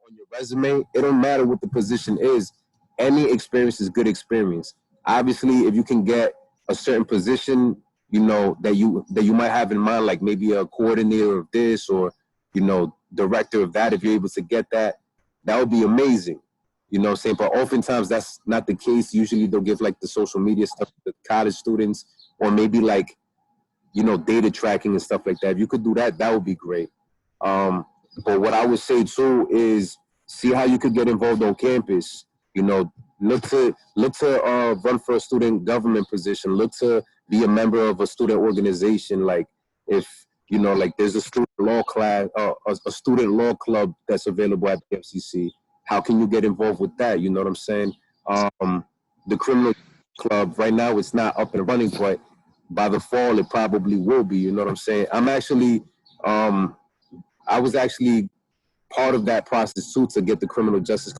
on your resume, it don't matter what the position is. Any experience is good experience. Obviously, if you can get a certain position, you know that you might have in mind, like maybe a coordinator of this or you know director of that. If you're able to get that, that would be amazing. You know what I'm saying? But oftentimes that's not the case. Usually they'll give like the social media stuff to college students or maybe like, you know, data tracking and stuff like that. If you could do that, that would be great. But what I would say too is see how you could get involved on campus. You know, look to run for a student government position. Look to be a member of a student organization. Like if, you know, like there's a student law class, a student law club that's available at the FCC. How can you get involved with that? You know what I'm saying? The criminal club right now it's not up and running, but by the fall it probably will be. You know what I'm saying? I was actually part of that process too to get the criminal justice.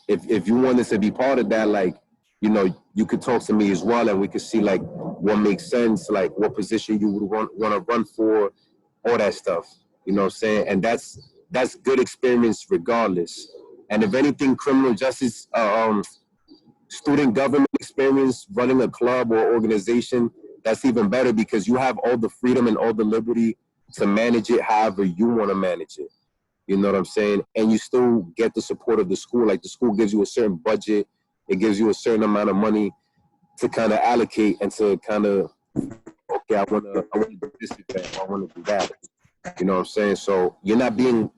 If you wanted to be part of that, like you know, you could talk to me as well, and we could see like what makes sense, like what position you would want to run for, all that stuff. You know what I'm saying? And that's good experience regardless. And if anything, criminal justice, student government experience, running a club or organization, that's even better because you have all the freedom and all the liberty to manage it however you want to manage it. You know what I'm saying? And you still get the support of the school. Like the school gives you a certain budget. It gives you a certain amount of money to kind of allocate and to kind of, okay, I want to do this event. I want to do that. You know what I'm saying? So you're not being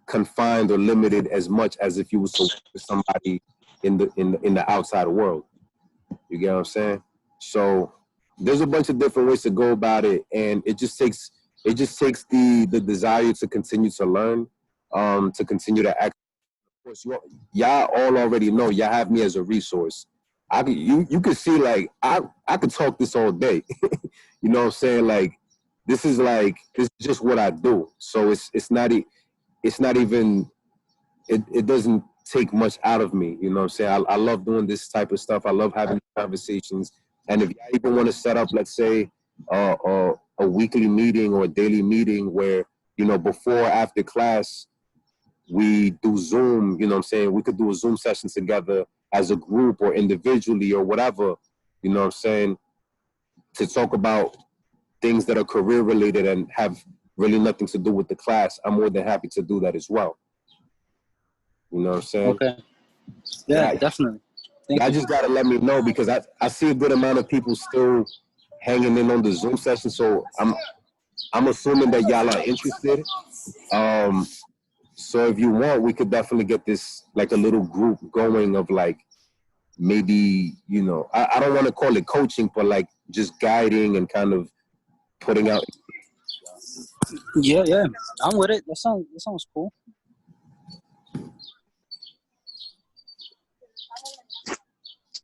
confined or limited as much as if you were to work with somebody in the outside world. You get what I'm saying? So there's a bunch of different ways to go about it, and it just takes the desire to continue to learn, to continue to act. Of course, y'all all already know y'all have me as a resource. You could see like I could talk this all day. You know what I'm saying? Like this is just what I do. So it's not even it doesn't take much out of me. You know what I'm saying? I love doing this type of stuff. I love having conversations. And if you even want to set up, let's say, a weekly meeting or a daily meeting where, you know, before or after class, we do Zoom, you know what I'm saying? We could do a Zoom session together as a group or individually or whatever, you know what I'm saying? To talk about things that are career related and have really nothing to do with the class. I'm more than happy to do that as well. You know what I'm saying? Okay. Yeah, definitely. Thank I you. just got to let me know because I see a good amount of people still hanging in on the Zoom session. So I'm assuming that y'all are interested. So if you want, we could definitely get this like a little group going of like maybe, you know, I don't want to call it coaching, but like just guiding and kind of putting out. Yeah, yeah, I'm with it. That sounds cool.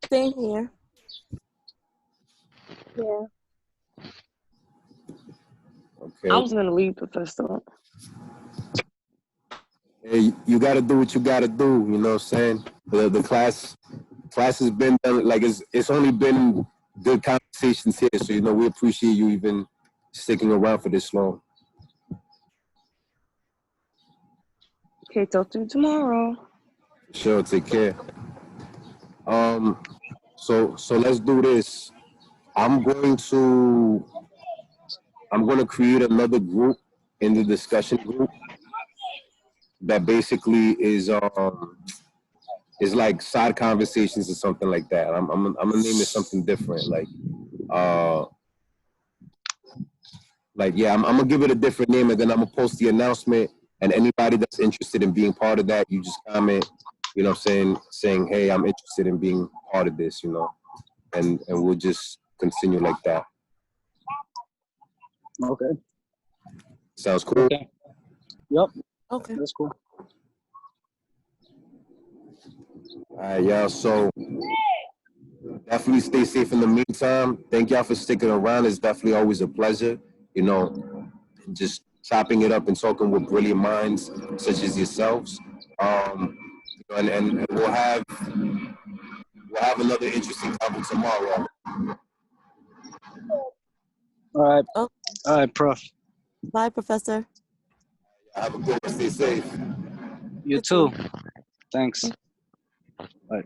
Same here. Yeah. Okay. I was gonna leave, Professor. Hey, you got to do what you got to do. You know what I'm saying? The class has been like it's only been good conversations here. So we appreciate you even sticking around for this long. Okay, talk to you tomorrow. Sure, take care. So let's do this. I'm going to create another group in the discussion group that basically is like side conversations or something like that. I'm gonna name it something different, like yeah, I'm gonna give it a different name, and then I'm gonna post the announcement. And anybody that's interested in being part of that, you just comment, saying, hey, I'm interested in being part of this, and we'll just continue like that. Okay. Sounds cool. Okay. Yep. Okay. That's cool. All right, y'all. So definitely stay safe in the meantime. Thank y'all for sticking around. It's definitely always a pleasure, just chopping it up and talking with brilliant minds such as yourselves. And we'll have another interesting topic tomorrow. All right. Oh. All right, Prof. Bye, Professor. Have a good one. Stay safe. You too. Thanks. Bye.